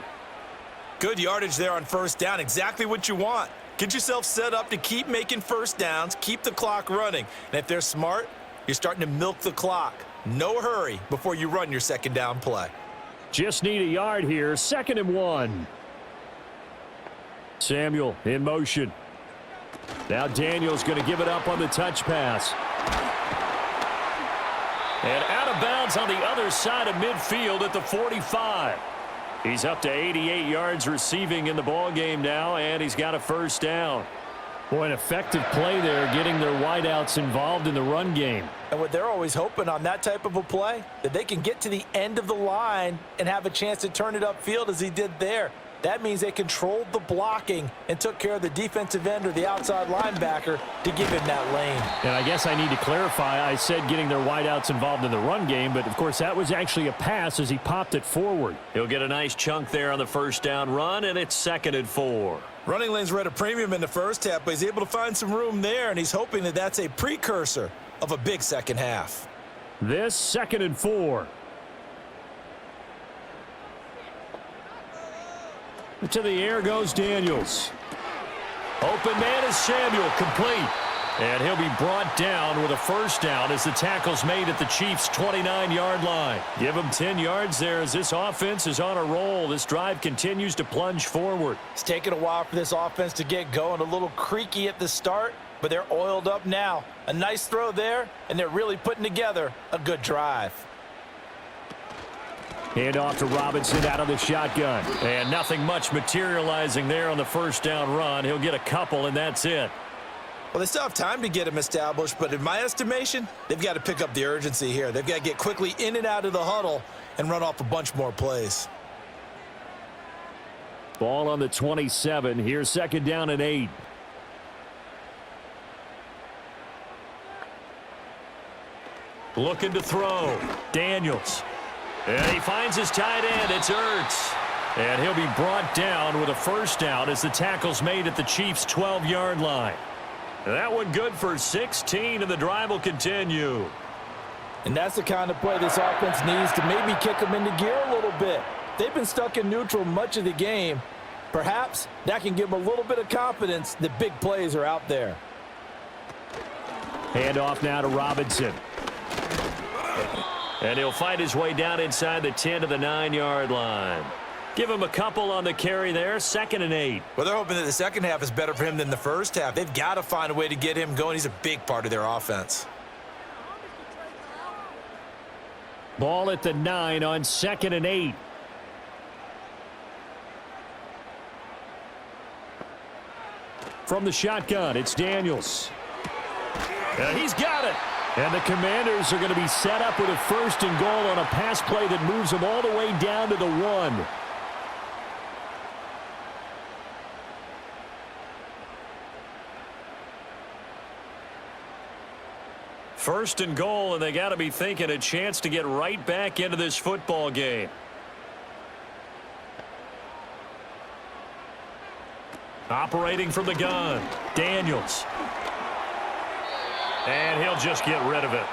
Good yardage there on 1st down. Exactly what you want. Get yourself set up to keep making 1st downs, keep the clock running. And if they're smart, you're starting to milk the clock. No hurry before you run your 2nd down play. Just need a yard here. 2nd and 1. Samuel in motion. Now Daniel's going to give it up on the touch pass. And out of bounds on the other side of midfield at the 45. He's up to 88 yards receiving in the ballgame now, and he's got a 1st down. Boy, an effective play there, getting their wideouts involved in the run game. And what they're always hoping on that type of a play, that they can get to the end of the line and have a chance to turn it upfield as he did there. That means they controlled the blocking and took care of the defensive end or the outside linebacker to give him that lane. And I guess I need to clarify, I said getting their wideouts involved in the run game, but of course that was actually a pass as he popped it forward. He'll get a nice chunk there on the 1st down run, and it's 2nd and 4. Running lanes were at a premium in the first half, but he's able to find some room there, and he's hoping that that's a precursor of a big second half. This 2nd and 4. To the air goes Daniels. Open man is Samuel, complete. And he'll be brought down with a 1st down as the tackle's made at the Chiefs' 29-yard line. Give him 10 yards there as this offense is on a roll. This drive continues to plunge forward. It's taken a while for this offense to get going. A little creaky at the start, but they're oiled up now. A nice throw there, and they're really putting together a good drive. Hand off to Robinson out of the shotgun. And nothing much materializing there on the 1st down run. He'll get a couple, and that's it. Well, they still have time to get him established, but in my estimation, they've got to pick up the urgency here. They've got to get quickly in and out of the huddle and run off a bunch more plays. Ball on the 27. Here's 2nd down and 8. Looking to throw. Daniels. And he finds his tight end. It's Ertz. And he'll be brought down with a first down as the tackle's made at the Chiefs' 12-yard line. That one good for 16, and the drive will continue. And that's the kind of play this offense needs to maybe kick them into gear a little bit. They've been stuck in neutral much of the game. Perhaps that can give them a little bit of confidence that big plays are out there. Hand off now to Robinson. And he'll fight his way down inside the 10 to the 9-yard line. Give him a couple on the carry there, 2nd and 8. Well, they're hoping that the second half is better for him than the first half. They've got to find a way to get him going. He's a big part of their offense. Ball at the 9 on 2nd and 8. From the shotgun, it's Daniels. And he's got it. And the Commanders are going to be set up with a 1st and goal on a pass play that moves them all the way down to the 1. First and goal, and they got to be thinking a chance to get right back into this football game. Operating from the gun, Daniels. And he'll just get rid of it.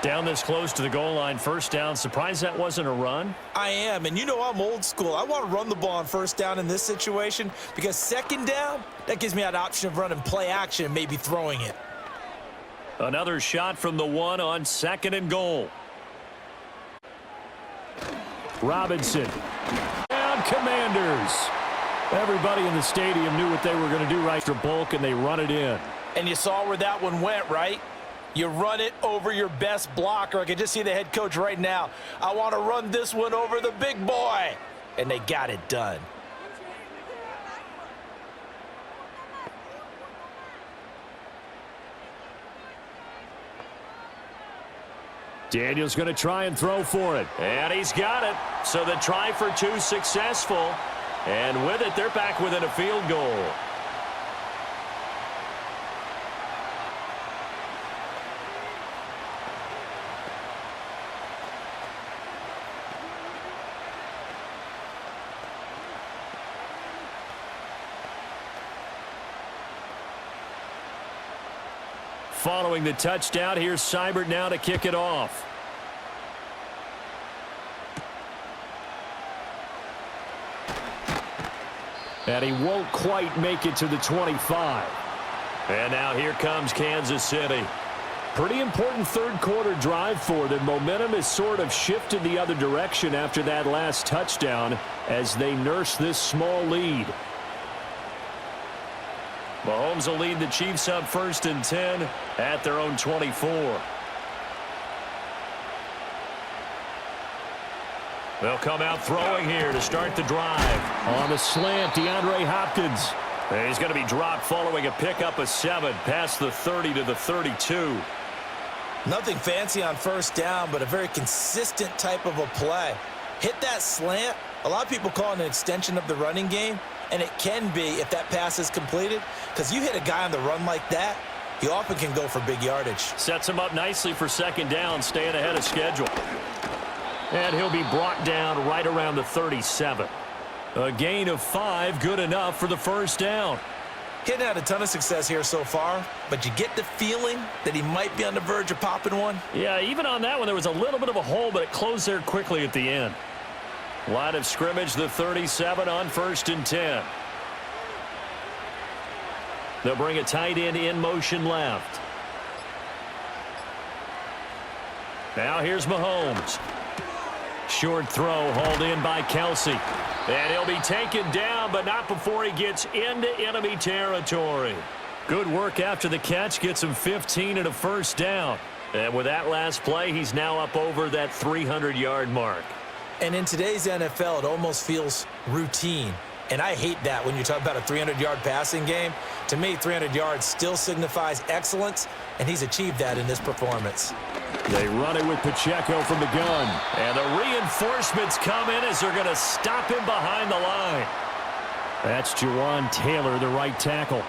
Down this close to the goal line, first down. Surprised that wasn't a run? I am, and you know I'm old school. I want to run the ball on first down in this situation because second down, that gives me that option of running play action and maybe throwing it. Another shot from the 1 on 2nd and goal. Robinson. Down Commanders. Everybody in the stadium knew what they were going to do right for bulk, and they run it in. And you saw where that one went, right? You run it over your best blocker. I can just see the head coach right now. I want to run this one over the big boy. And they got it done. Daniels going to try and throw for it. And he's got it. So the try for 2 successful. And with it, they're back within a field goal. Following the touchdown, here's Seibert now to kick it off. And he won't quite make it to the 25. And now here comes Kansas City. Pretty important third quarter drive for them. Momentum has sort of shifted the other direction after that last touchdown as they nurse this small lead. Mahomes will lead the Chiefs up 1st and 10 at their own 24. They'll come out throwing here to start the drive. On the slant, DeAndre Hopkins. And he's going to be dropped following a pickup of 7 past the 30 to the 32. Nothing fancy on first down, but a very consistent type of a play. Hit that slant. A lot of people call it an extension of the running game. And it can be if that pass is completed, because you hit a guy on the run like that, he often can go for big yardage. Sets him up nicely for 2nd down, staying ahead of schedule. And he'll be brought down right around the 37. A gain of 5, good enough for the first down. He hadn't had a ton of success here so far, but you get the feeling that he might be on the verge of popping one. Yeah, even on that one, there was a little bit of a hole, but it closed there quickly at the end. Line of scrimmage, the 37 on 1st and 10. They'll bring a tight end in motion left. Now here's Mahomes. Short throw hauled in by Kelsey. And he'll be taken down, but not before he gets into enemy territory. Good work after the catch. Gets him 15 and a first down. And with that last play, he's now up over that 300-yard mark. And in today's NFL, it almost feels routine. And I hate that when you talk about a 300-yard passing game. To me, 300 yards still signifies excellence, and he's achieved that in this performance. They run it with Pacheco from the gun. And the reinforcements come in as they're going to stop him behind the line. That's Jawan Taylor, the right tackle.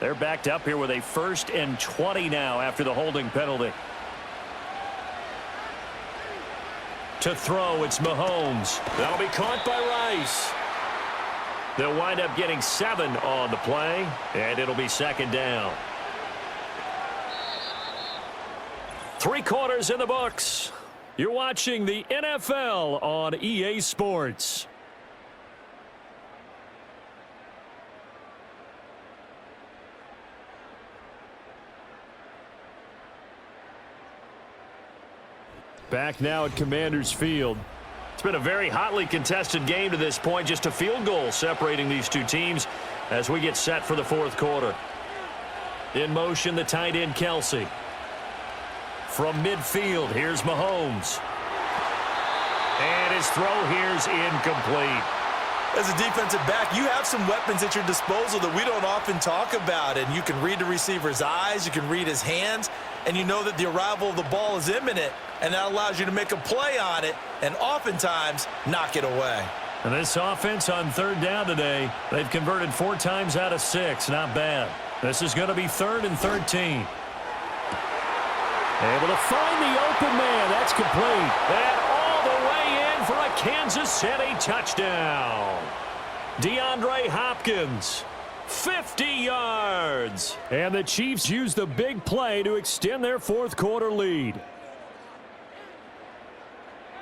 They're backed up here with a 1st and 20 now after the holding penalty. To throw, it's Mahomes. That'll be caught by Rice. They'll wind up getting 7 on the play, and it'll be 2nd down. 3 quarters in the books. You're watching the NFL on EA Sports. Back now at Commanders Field. It's been a very hotly contested game to this point. Just a field goal separating these two teams as we get set for the 4th quarter. In motion, the tight end Kelsey. From midfield, here's Mahomes. And his throw here's incomplete. As a defensive back, you have some weapons at your disposal that we don't often talk about. And you can read the receiver's eyes, you can read his hands, and you know that the arrival of the ball is imminent. And that allows you to make a play on it and oftentimes knock it away. And this offense on 3rd down today, they've converted 4 times out of 6. Not bad. This is going to be 3rd and 13. Able to find the open man. That's complete. And all the way in for a Kansas City touchdown. DeAndre Hopkins, 50 yards. And the Chiefs use the big play to extend their 4th quarter lead.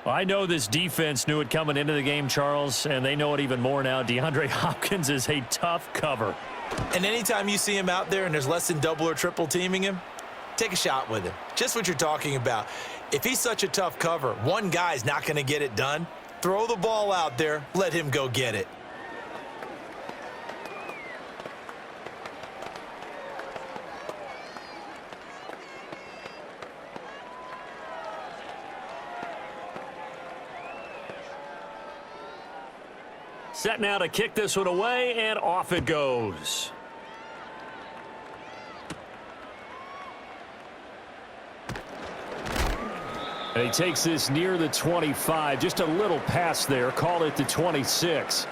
I know this defense knew it coming into the game, Charles, and they know it even more now. DeAndre Hopkins is a tough cover. And anytime you see him out there and there's less than double or triple teaming him, take a shot with him. Just what you're talking about. If he's such a tough cover, one guy's not going to get it done. Throw the ball out there. Let him go get it. Set now to kick this one away, and off it goes. And he takes this near the 25. Just a little pass there. Call it the 26.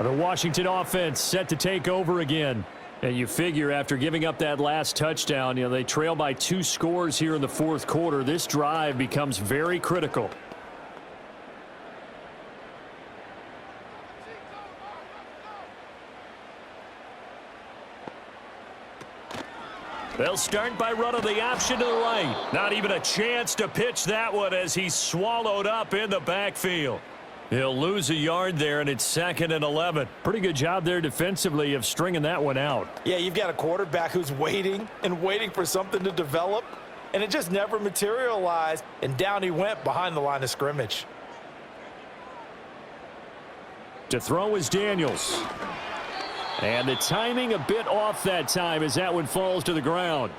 The Washington offense set to take over again. And you figure after giving up that last touchdown, they trail by 2 scores here in the 4th quarter. This drive becomes very critical. They'll start by running the option to the right. Not even a chance to pitch that one as he's swallowed up in the backfield. He'll lose a yard there, and it's 2nd and 11. Pretty good job there defensively of stringing that one out. Yeah, you've got a quarterback who's waiting and waiting for something to develop, and it just never materialized, and down he went behind the line of scrimmage. To throw is Daniels. And the timing a bit off that time as that one falls to the ground.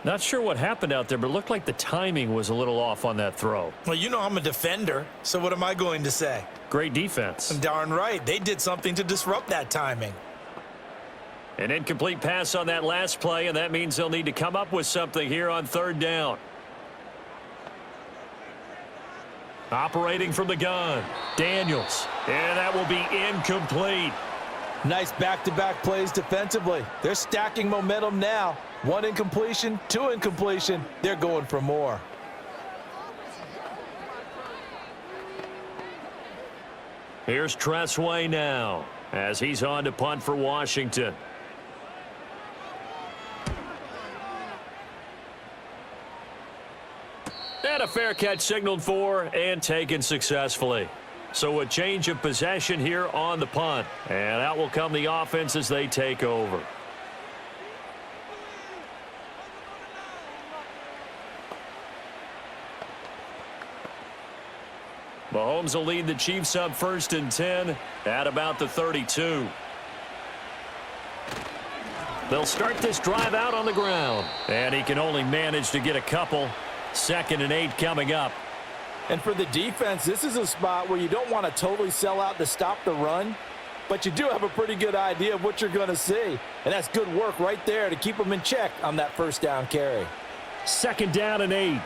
Not sure what happened out there, but it looked like the timing was a little off on that throw. Well, you know I'm a defender, so what am I going to say? Great defense. Darn right. They did something to disrupt that timing. An incomplete pass on that last play, and that means they'll need to come up with something here on 3rd down. Operating from the gun, Daniels. And that will be incomplete. Nice back-to-back plays defensively. They're stacking momentum now. 1 incompletion, 2 incompletion. They're going for more. Here's Tressway now as he's on to punt for Washington. And a fair catch signaled for and taken successfully. So a change of possession here on the punt. And out will come the offense as they take over. Mahomes will lead the Chiefs up 1st and 10 at about the 32. They'll start this drive out on the ground. And he can only manage to get a couple. 2nd and 8 coming up. And for the defense, this is a spot where you don't want to totally sell out to stop the run, but you do have a pretty good idea of what you're going to see. And that's good work right there to keep them in check on that 1st down carry. 2nd down and 8.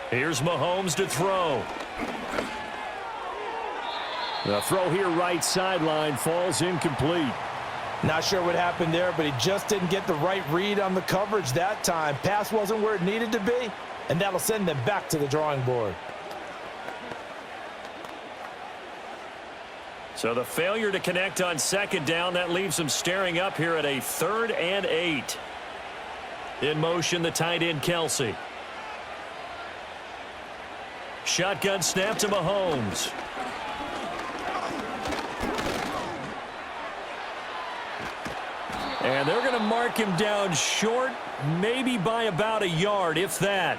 Here's Mahomes to throw. The throw here right sideline falls incomplete. Not sure what happened there, but he just didn't get the right read on the coverage that time. Pass wasn't where it needed to be, and that'll send them back to the drawing board. So the failure to connect on second down, that leaves them staring up here at a 3rd and 8. In motion, the tight end, Kelsey. Shotgun snap to Mahomes. And they're going to mark him down short, maybe by about a yard, if that.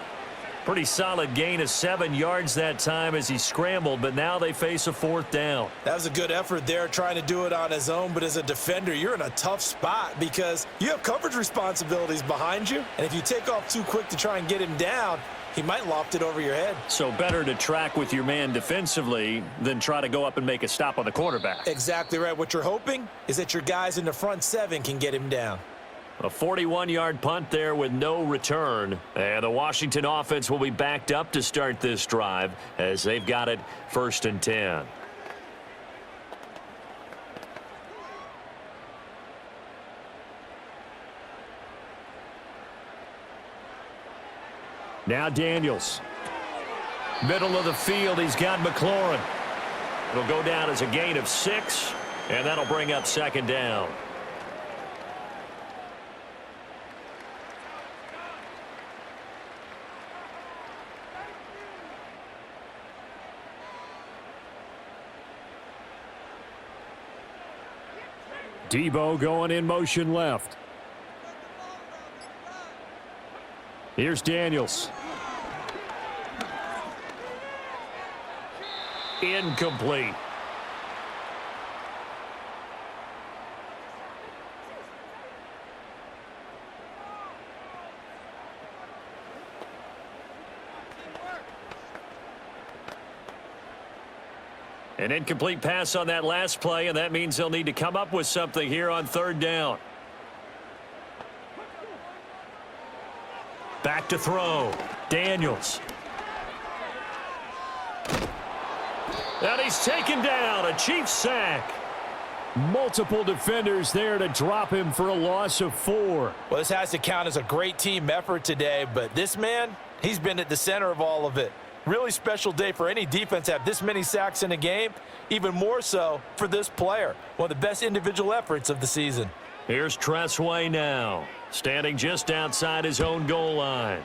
Pretty solid gain of 7 yards that time as he scrambled, but now they face a 4th down. That was a good effort there, trying to do it on his own, but as a defender, you're in a tough spot because you have coverage responsibilities behind you, and if you take off too quick to try and get him down, he might loft it over your head. So better to track with your man defensively than try to go up and make a stop on the quarterback. Exactly right. What you're hoping is that your guys in the front 7 can get him down. A 41-yard punt there with no return. And the Washington offense will be backed up to start this drive as they've got it 1st and 10. Now Daniels. Middle of the field, he's got McLaurin. It'll go down as a gain of 6, and that'll bring up 2nd down. Debo going in motion left. Here's Daniels. Incomplete. An incomplete pass on that last play, and that means they'll need to come up with something here on 3rd down. Back to throw. Daniels. And he's taken down. A Chiefs sack. Multiple defenders there to drop him for a loss of 4. Well, this has to count as a great team effort today, but this man, he's been at the center of all of it. Really special day for any defense to have this many sacks in a game, even more so for this player. One of the best individual efforts of the season. Here's Tressway now, standing just outside his own goal line.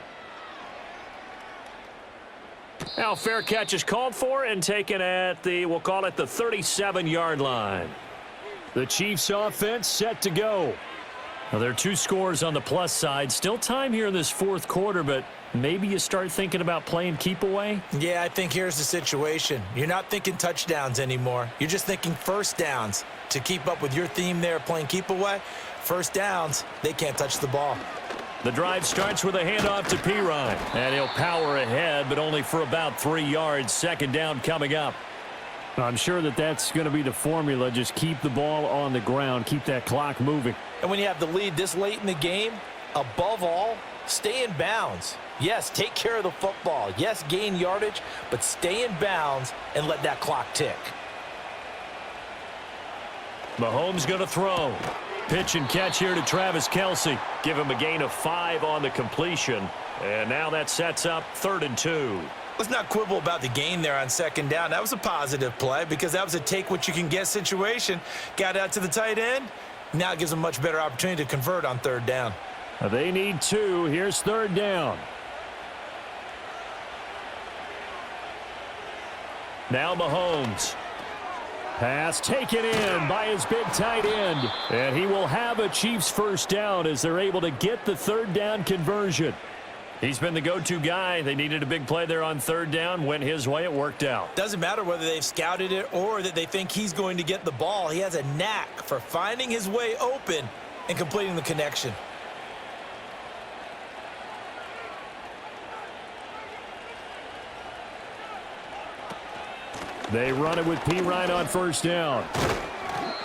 Now fair catch is called for and taken at the, we'll call it the 37-yard line. The Chiefs offense set to go. Well, there are 2 scores on the plus side. Still time here in this 4th quarter, but maybe you start thinking about playing keep away? Yeah, I think here's the situation. You're not thinking touchdowns anymore. You're just thinking 1st downs. To keep up with your theme there, playing keep away, 1st downs, they can't touch the ball. The drive starts with a handoff to Pirine. And he'll power ahead, but only for about 3 yards. 2nd down coming up. I'm sure that that's going to be the formula. Just keep the ball on the ground. Keep that clock moving. And when you have the lead this late in the game, above all, stay in bounds. Yes, take care of the football. Yes, gain yardage, but stay in bounds and let that clock tick. Mahomes going to throw. Pitch and catch here to Travis Kelce. Give him a gain of 5 on the completion. And now that sets up 3rd and 2. Let's not quibble about the gain there on 2nd down. That was a positive play because that was a take-what-you-can-get situation. Got out to the tight end. Now it gives them a much better opportunity to convert on 3rd down. They need 2. Here's 3rd down. Now Mahomes. Pass taken in by his big tight end. And he will have a Chiefs 1st down as they're able to get the 3rd down conversion. He's been the go-to guy. They needed a big play there on 3rd down. Went his way. It worked out. Doesn't matter whether they've scouted it or that they think he's going to get the ball. He has a knack for finding his way open and completing the connection. They run it with Pirine on 1st down.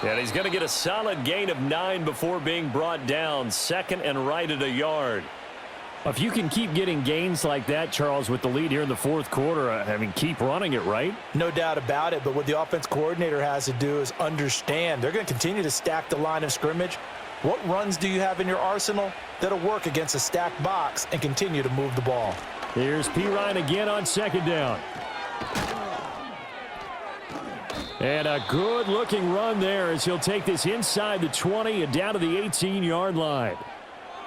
And he's going to get a solid gain of 9 before being brought down. 2nd and right at a yard. If you can keep getting gains like that, Charles, with the lead here in the fourth quarter, I mean, keep running it, right? No doubt about it, but what the offense coordinator has to do is understand they're going to continue to stack the line of scrimmage. What runs do you have in your arsenal that'll work against a stacked box and continue to move the ball? Here's P. Ryan again on second down. And a good-looking run there as he'll take this inside the 20 and down to the 18-yard line.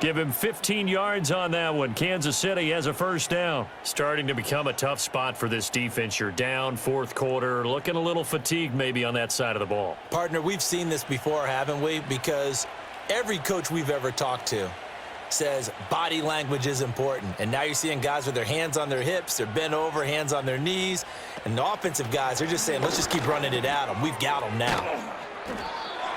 Give him 15 yards on that one. Kansas City has a first down. Starting to become a tough spot for this defense. You're down fourth quarter, looking a little fatigued maybe on that side of the ball. Partner, we've seen this before, haven't we? Because every coach we've ever talked to says body language is important. And now you're seeing guys with their hands on their hips, they're bent over, hands on their knees. And the offensive guys, they're just saying, let's just keep running it at them. We've got them now.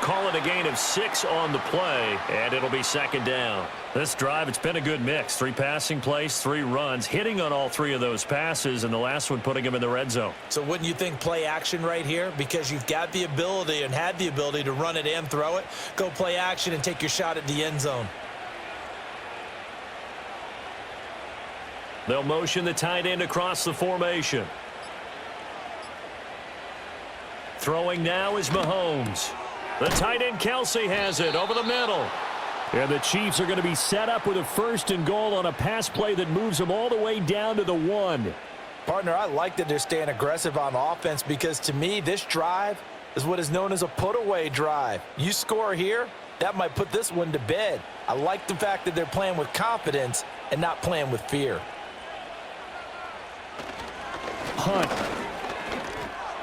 Call it a gain of 6 on the play, and it'll be second down. This drive, it's been a good mix. 3 passing plays, 3 runs, hitting on all 3 of those passes, and the last one putting him in the red zone. So wouldn't you think play action right here? Because you've got the ability and had the ability to run it and throw it. Go play action and take your shot at the end zone. They'll motion the tight end across the formation. Throwing now is Mahomes. The tight end Kelsey has it over the middle. And the Chiefs are going to be set up with a first and goal on a pass play that moves them all the way down to the 1. Partner, I like that they're staying aggressive on offense because to me, this drive is what is known as a put-away drive. You score here, that might put this one to bed. I like the fact that they're playing with confidence and not playing with fear. Hunt.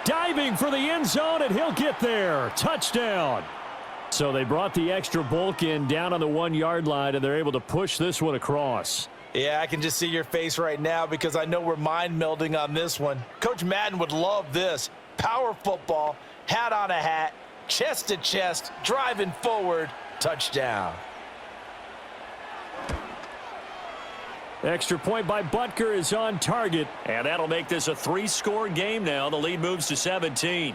Diving for the end zone, and he'll get there. Touchdown. So they brought the extra bulk in down on the 1-yard line, and they're able to push this one across. Yeah, I can just see your face right now because I know we're mind melding on this one. Coach Madden would love this. Power football, hat on a hat, chest to chest, driving forward, touchdown. Extra point by Butker is on target. And that'll make this a 3-score game now. The lead moves to 17.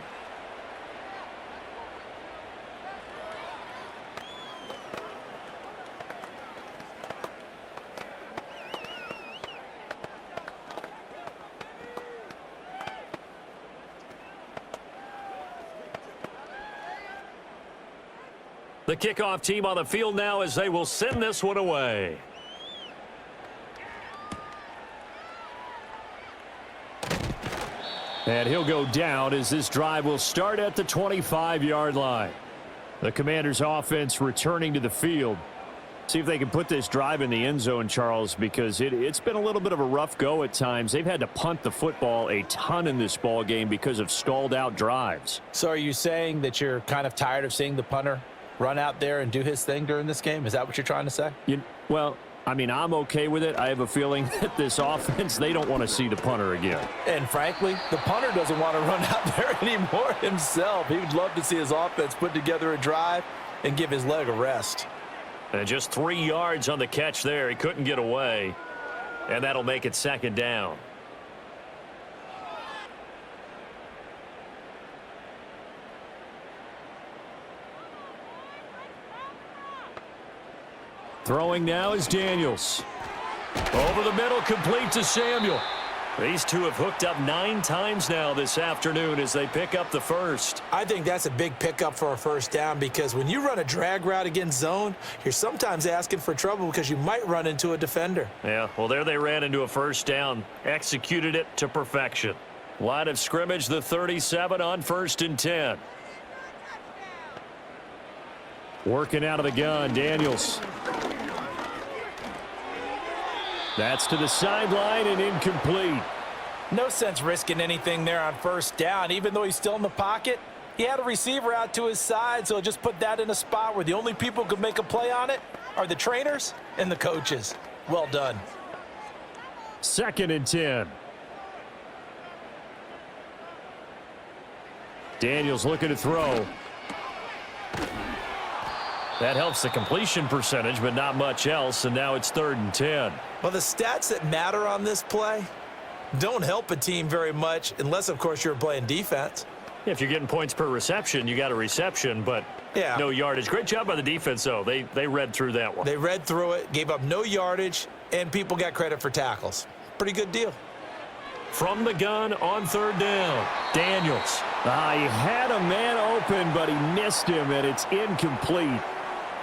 The kickoff team on the field now as they will send this one away. And he'll go down as this drive will start at the 25-yard line. The Commanders' offense returning to the field. See if they can put this drive in the end zone, Charles, because it's been a little bit of a rough go at times. They've had to punt the football a ton in this ball game because of stalled-out drives. So are you saying that you're kind of tired of seeing the punter run out there and do his thing during this game? Is that what you're trying to say? Well, I mean, I'm okay with it. I have a feeling that this offense, they don't want to see the punter again. And frankly, the punter doesn't want to run out there anymore himself. He would love to see his offense put together a drive and give his leg a rest. And just 3 yards on the catch there. He couldn't get away. And that'll make it second down. Throwing now is Daniels. Over the middle, complete to Samuel. These two have hooked up 9 times now this afternoon as they pick up the first. I think that's a big pickup for a first down because when you run a drag route against zone, you're sometimes asking for trouble because you might run into a defender. Yeah, well, there they ran into a first down, executed it to perfection. Line of scrimmage, the 37 on 1st and 10. Working out of the gun, Daniels. That's to the sideline and incomplete. No sense risking anything there on first down. Even though he's still in the pocket, he had a receiver out to his side, so just put that in a spot where the only people who could make a play on it are the trainers and the coaches. Well done. 2nd and 10. Daniels looking to throw. That helps the completion percentage, but not much else, and now it's 3rd and 10. Well, the stats that matter on this play don't help a team very much unless, of course, you're playing defense. If you're getting points per reception, you got a reception, but Yeah. No yardage. Great job by the defense, though. They read through that one. They read through it, gave up no yardage, and people got credit for tackles. Pretty good deal. From the gun on third down, Daniels. He had a man open, but he missed him, and it's incomplete.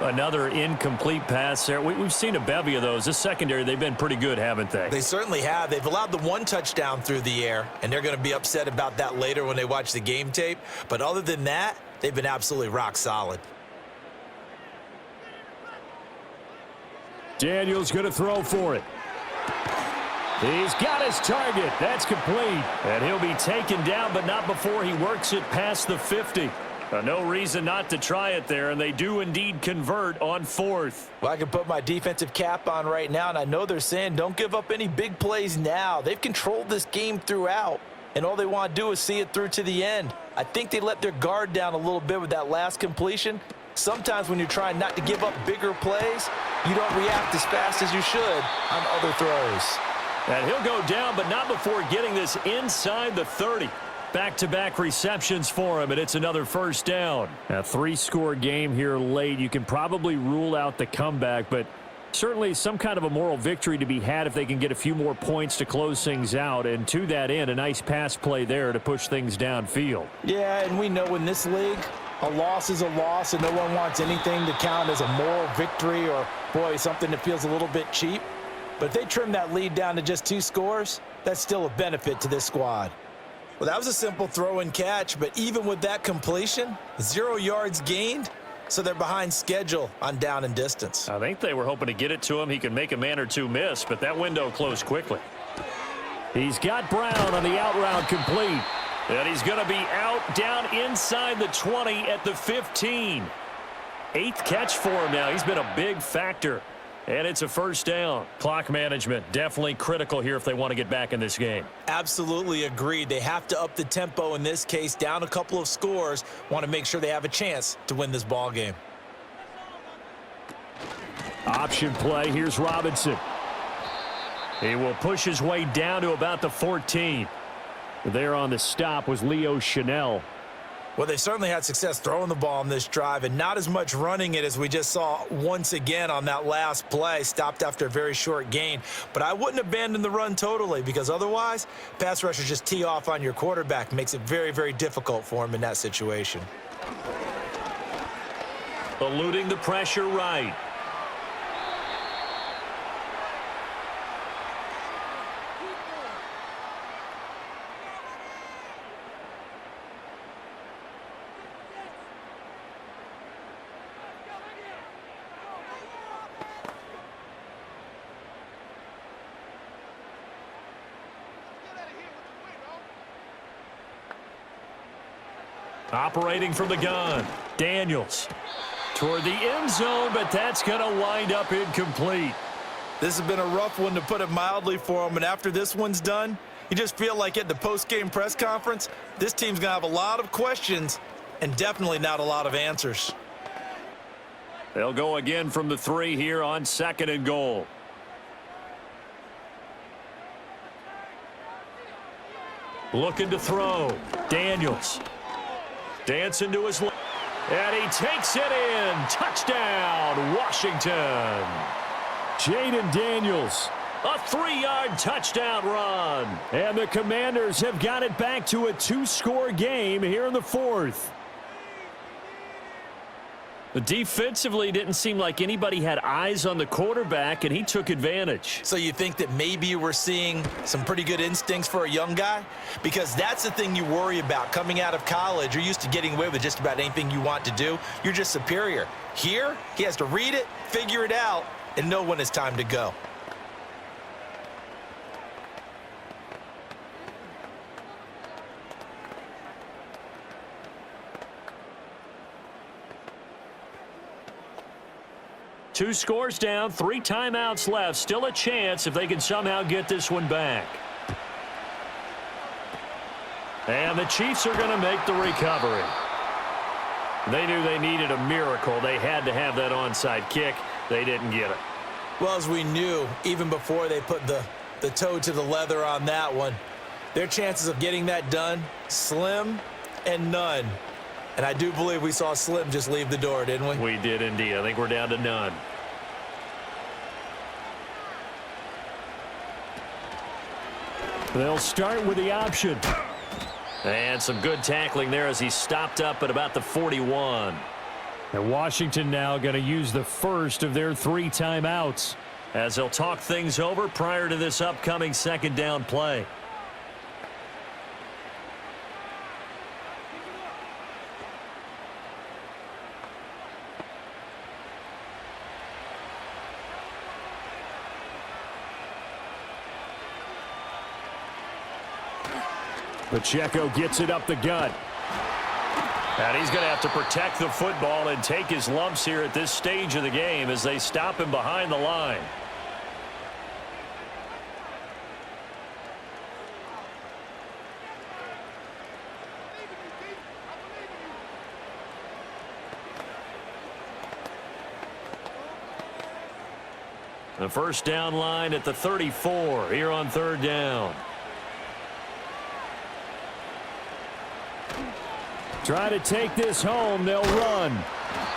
Another incomplete pass there. We've seen a bevy of those. This secondary, they've been pretty good, haven't they? They certainly have. They've allowed the one touchdown through the air, and they're going to be upset about that later when they watch the game tape. But other than that, they've been absolutely rock solid. Daniels going to throw for it. He's got his target. That's complete. And he'll be taken down, but not before he works it past the 50. No reason not to try it there, and they do indeed convert on fourth. Well, I can put my defensive cap on right now, and I know they're saying don't give up any big plays now. They've controlled this game throughout, and all they want to do is see it through to the end. I think they let their guard down a little bit with that last completion. Sometimes when you're trying not to give up bigger plays, you don't react as fast as you should on other throws. And he'll go down, but not before getting this inside the 30. Back-to-back receptions for him, and it's another first down. A 3-score game here late. You can probably rule out the comeback, but certainly some kind of a moral victory to be had if they can get a few more points to close things out. And to that end, a nice pass play there to push things downfield. Yeah, and we know in this league, a loss is a loss, and no one wants anything to count as a moral victory or, boy, something that feels a little bit cheap. But if they trim that lead down to just 2 scores, that's still a benefit to this squad. Well, that was a simple throw and catch, but even with that completion, 0 yards gained, so they're behind schedule on down and distance. I think they were hoping to get it to him. He could make a man or two miss, but that window closed quickly. He's got Brown on the out route complete. And he's going to be out down inside the 20 at the 15. 8th catch for him now. He's been a big factor. And it's a first down. Clock management definitely critical here if they want to get back in this game. Absolutely agreed. They have to up the tempo in this case, down a couple of scores. Want to make sure they have a chance to win this ball game. Option play. Here's Robinson. He will push his way down to about the 14. There on the stop was Leo Chanel. Well, they certainly had success throwing the ball on this drive and not as much running it as we just saw once again on that last play. Stopped after a very short gain. But I wouldn't abandon the run totally because otherwise, pass rushers just tee off on your quarterback. Makes it very, very difficult for him in that situation. Eluding the pressure right. Operating from the gun, Daniels toward the end zone, but that's going to wind up incomplete. This has been a rough one, to put it mildly, for him, and after this one's done, you just feel like at the post-game press conference, this team's going to have a lot of questions and definitely not a lot of answers. They'll go again from the 3 here on 2nd and goal. Looking to throw, Daniels. Dancing to his left, and he takes it in. Touchdown, Washington. Jaden Daniels. A 3-yard touchdown run. And the Commanders have got it back to a 2-score game here in the 4th. Defensively, it didn't seem like anybody had eyes on the quarterback, and he took advantage. So you think that maybe we're seeing some pretty good instincts for a young guy? Because that's the thing you worry about coming out of college. You're used to getting away with just about anything you want to do. You're just superior. Here, he has to read it, figure it out, and know when it's time to go. Two scores down, 3 timeouts left. Still a chance if they can somehow get this one back. And the Chiefs are going to make the recovery. They knew they needed a miracle. They had to have that onside kick. They didn't get it. Well, as we knew, even before they put the toe to the leather on that one, their chances of getting that done, slim and none. And I do believe we saw Slim just leave the door, didn't we? We did indeed. I think we're down to none. They'll start with the option. And some good tackling there as he stopped up at about the 41. And Washington now going to use the first of their 3 timeouts, as they'll talk things over prior to this upcoming second down play. Pacheco gets it up the gut. And he's going to have to protect the football and take his lumps here at this stage of the game as they stop him behind the line. The first down line at the 34 here on third down. Try to take this home. They'll run.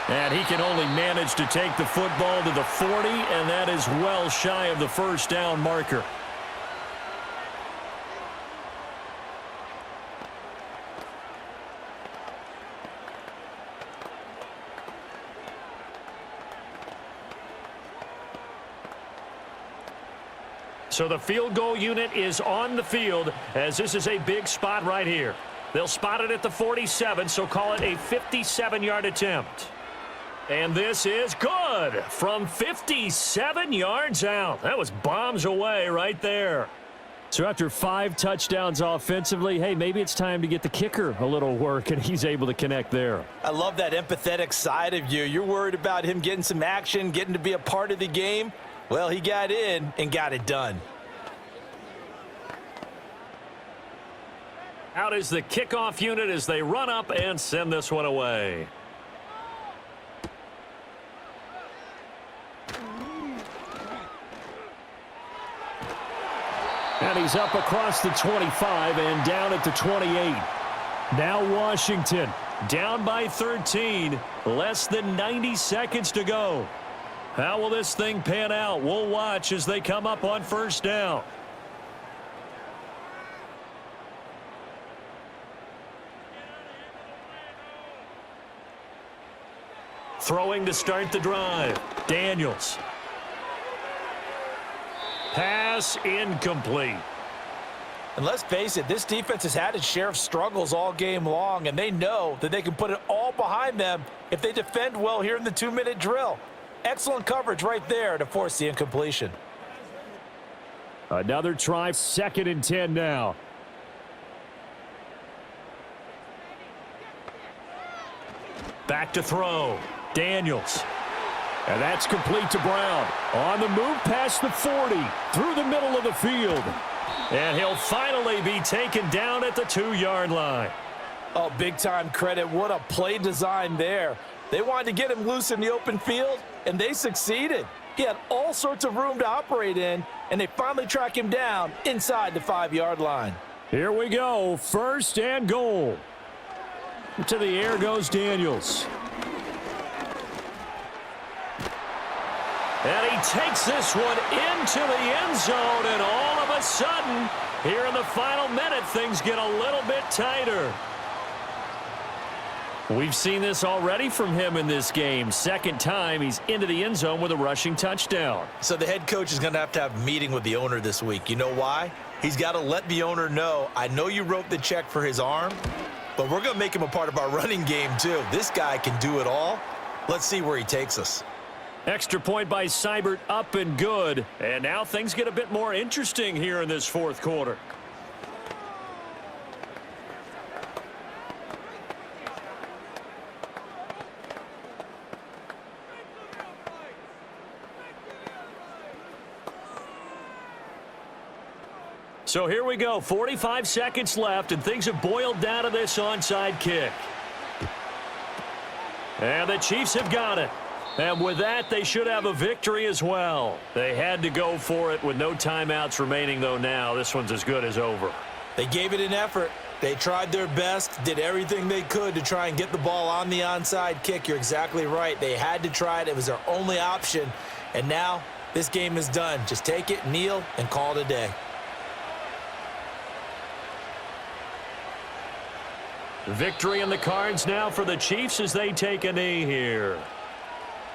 And he can only manage to take the football to the 40, and that is well shy of the first down marker. So the field goal unit is on the field as this is a big spot right here. They'll spot it at the 47, so call it a 57-yard attempt. And this is good from 57 yards out. That was bombs away right there. So after 5 touchdowns offensively, hey, maybe it's time to get the kicker a little work, and he's able to connect there. I love that empathetic side of you. You're worried about him getting some action, getting to be a part of the game. Well, he got in and got it done. Out is the kickoff unit as they run up and send this one away. And he's up across the 25 and down at the 28. Now Washington down by 13. Less than 90 seconds to go. How will this thing pan out? We'll watch as they come up on first down. Throwing to start the drive. Daniels. Pass incomplete. And let's face it, this defense has had its share of struggles all game long, and they know that they can put it all behind them if they defend well here in the 2-minute drill. Excellent coverage right there to force the incompletion. Another try, 2nd and 10 now. Back to throw. Daniels. And that's complete to Brown. On the move past the 40, through the middle of the field. And he'll finally be taken down at the 2-yard line. Oh, big-time credit. What a play design there. They wanted to get him loose in the open field, and they succeeded. He had all sorts of room to operate in, and they finally track him down inside the 5-yard line. Here we go. 1st and goal. To the air goes Daniels. And he takes this one into the end zone, and all of a sudden, here in the final minute, things get a little bit tighter. We've seen this already from him in this game. 2nd time he's into the end zone with a rushing touchdown. So the head coach is going to have a meeting with the owner this week. You know why? He's got to let the owner know, I know you wrote the check for his arm, but we're going to make him a part of our running game too. This guy can do it all. Let's see where he takes us. Extra point by Seibert, up and good. And now things get a bit more interesting here in this 4th quarter. So here we go, 45 seconds left, and things have boiled down to this onside kick. And the Chiefs have got it. And with that, they should have a victory as well. They had to go for it with no timeouts remaining, though now. This one's as good as over. They gave it an effort. They tried their best, did everything they could to try and get the ball on the onside kick. You're exactly right. They had to try it. It was their only option. And now this game is done. Just take it, kneel, and call it a day. Victory in the cards now for the Chiefs as they take a knee here.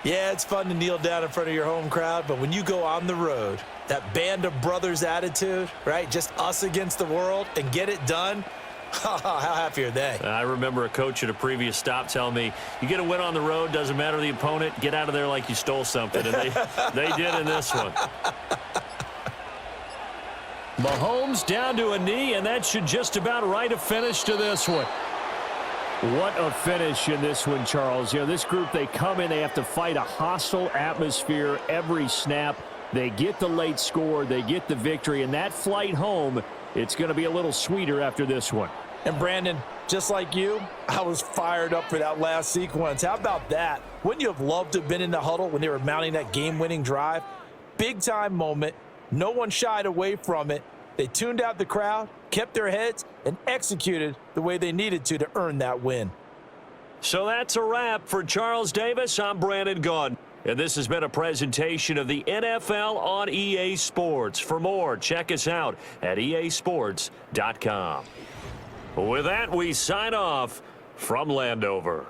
Yeah, it's fun to kneel down in front of your home crowd, but when you go on the road, that band of brothers attitude, right? Just us against the world and get it done. How happy are they? I remember a coach at a previous stop telling me, you get a win on the road, doesn't matter the opponent, get out of there like you stole something. And they did in this one. Mahomes down to a knee, and that should just about write a finish to this one. What a finish in this one, Charles. You know, this group, they come in, they have to fight a hostile atmosphere every snap. They get the late score, they get the victory, and that flight home, it's going to be a little sweeter after this one. And Brandon, just like you, I was fired up for that last sequence. How about that? Wouldn't you have loved to have been in the huddle when they were mounting that game-winning drive? Big-time moment. No one shied away from it. They tuned out the crowd, kept their heads, and executed the way they needed to earn that win. So that's a wrap for Charles Davis. I'm Brandon Gaudin. And this has been a presentation of the NFL on EA Sports. For more, check us out at easports.com. With that, we sign off from Landover.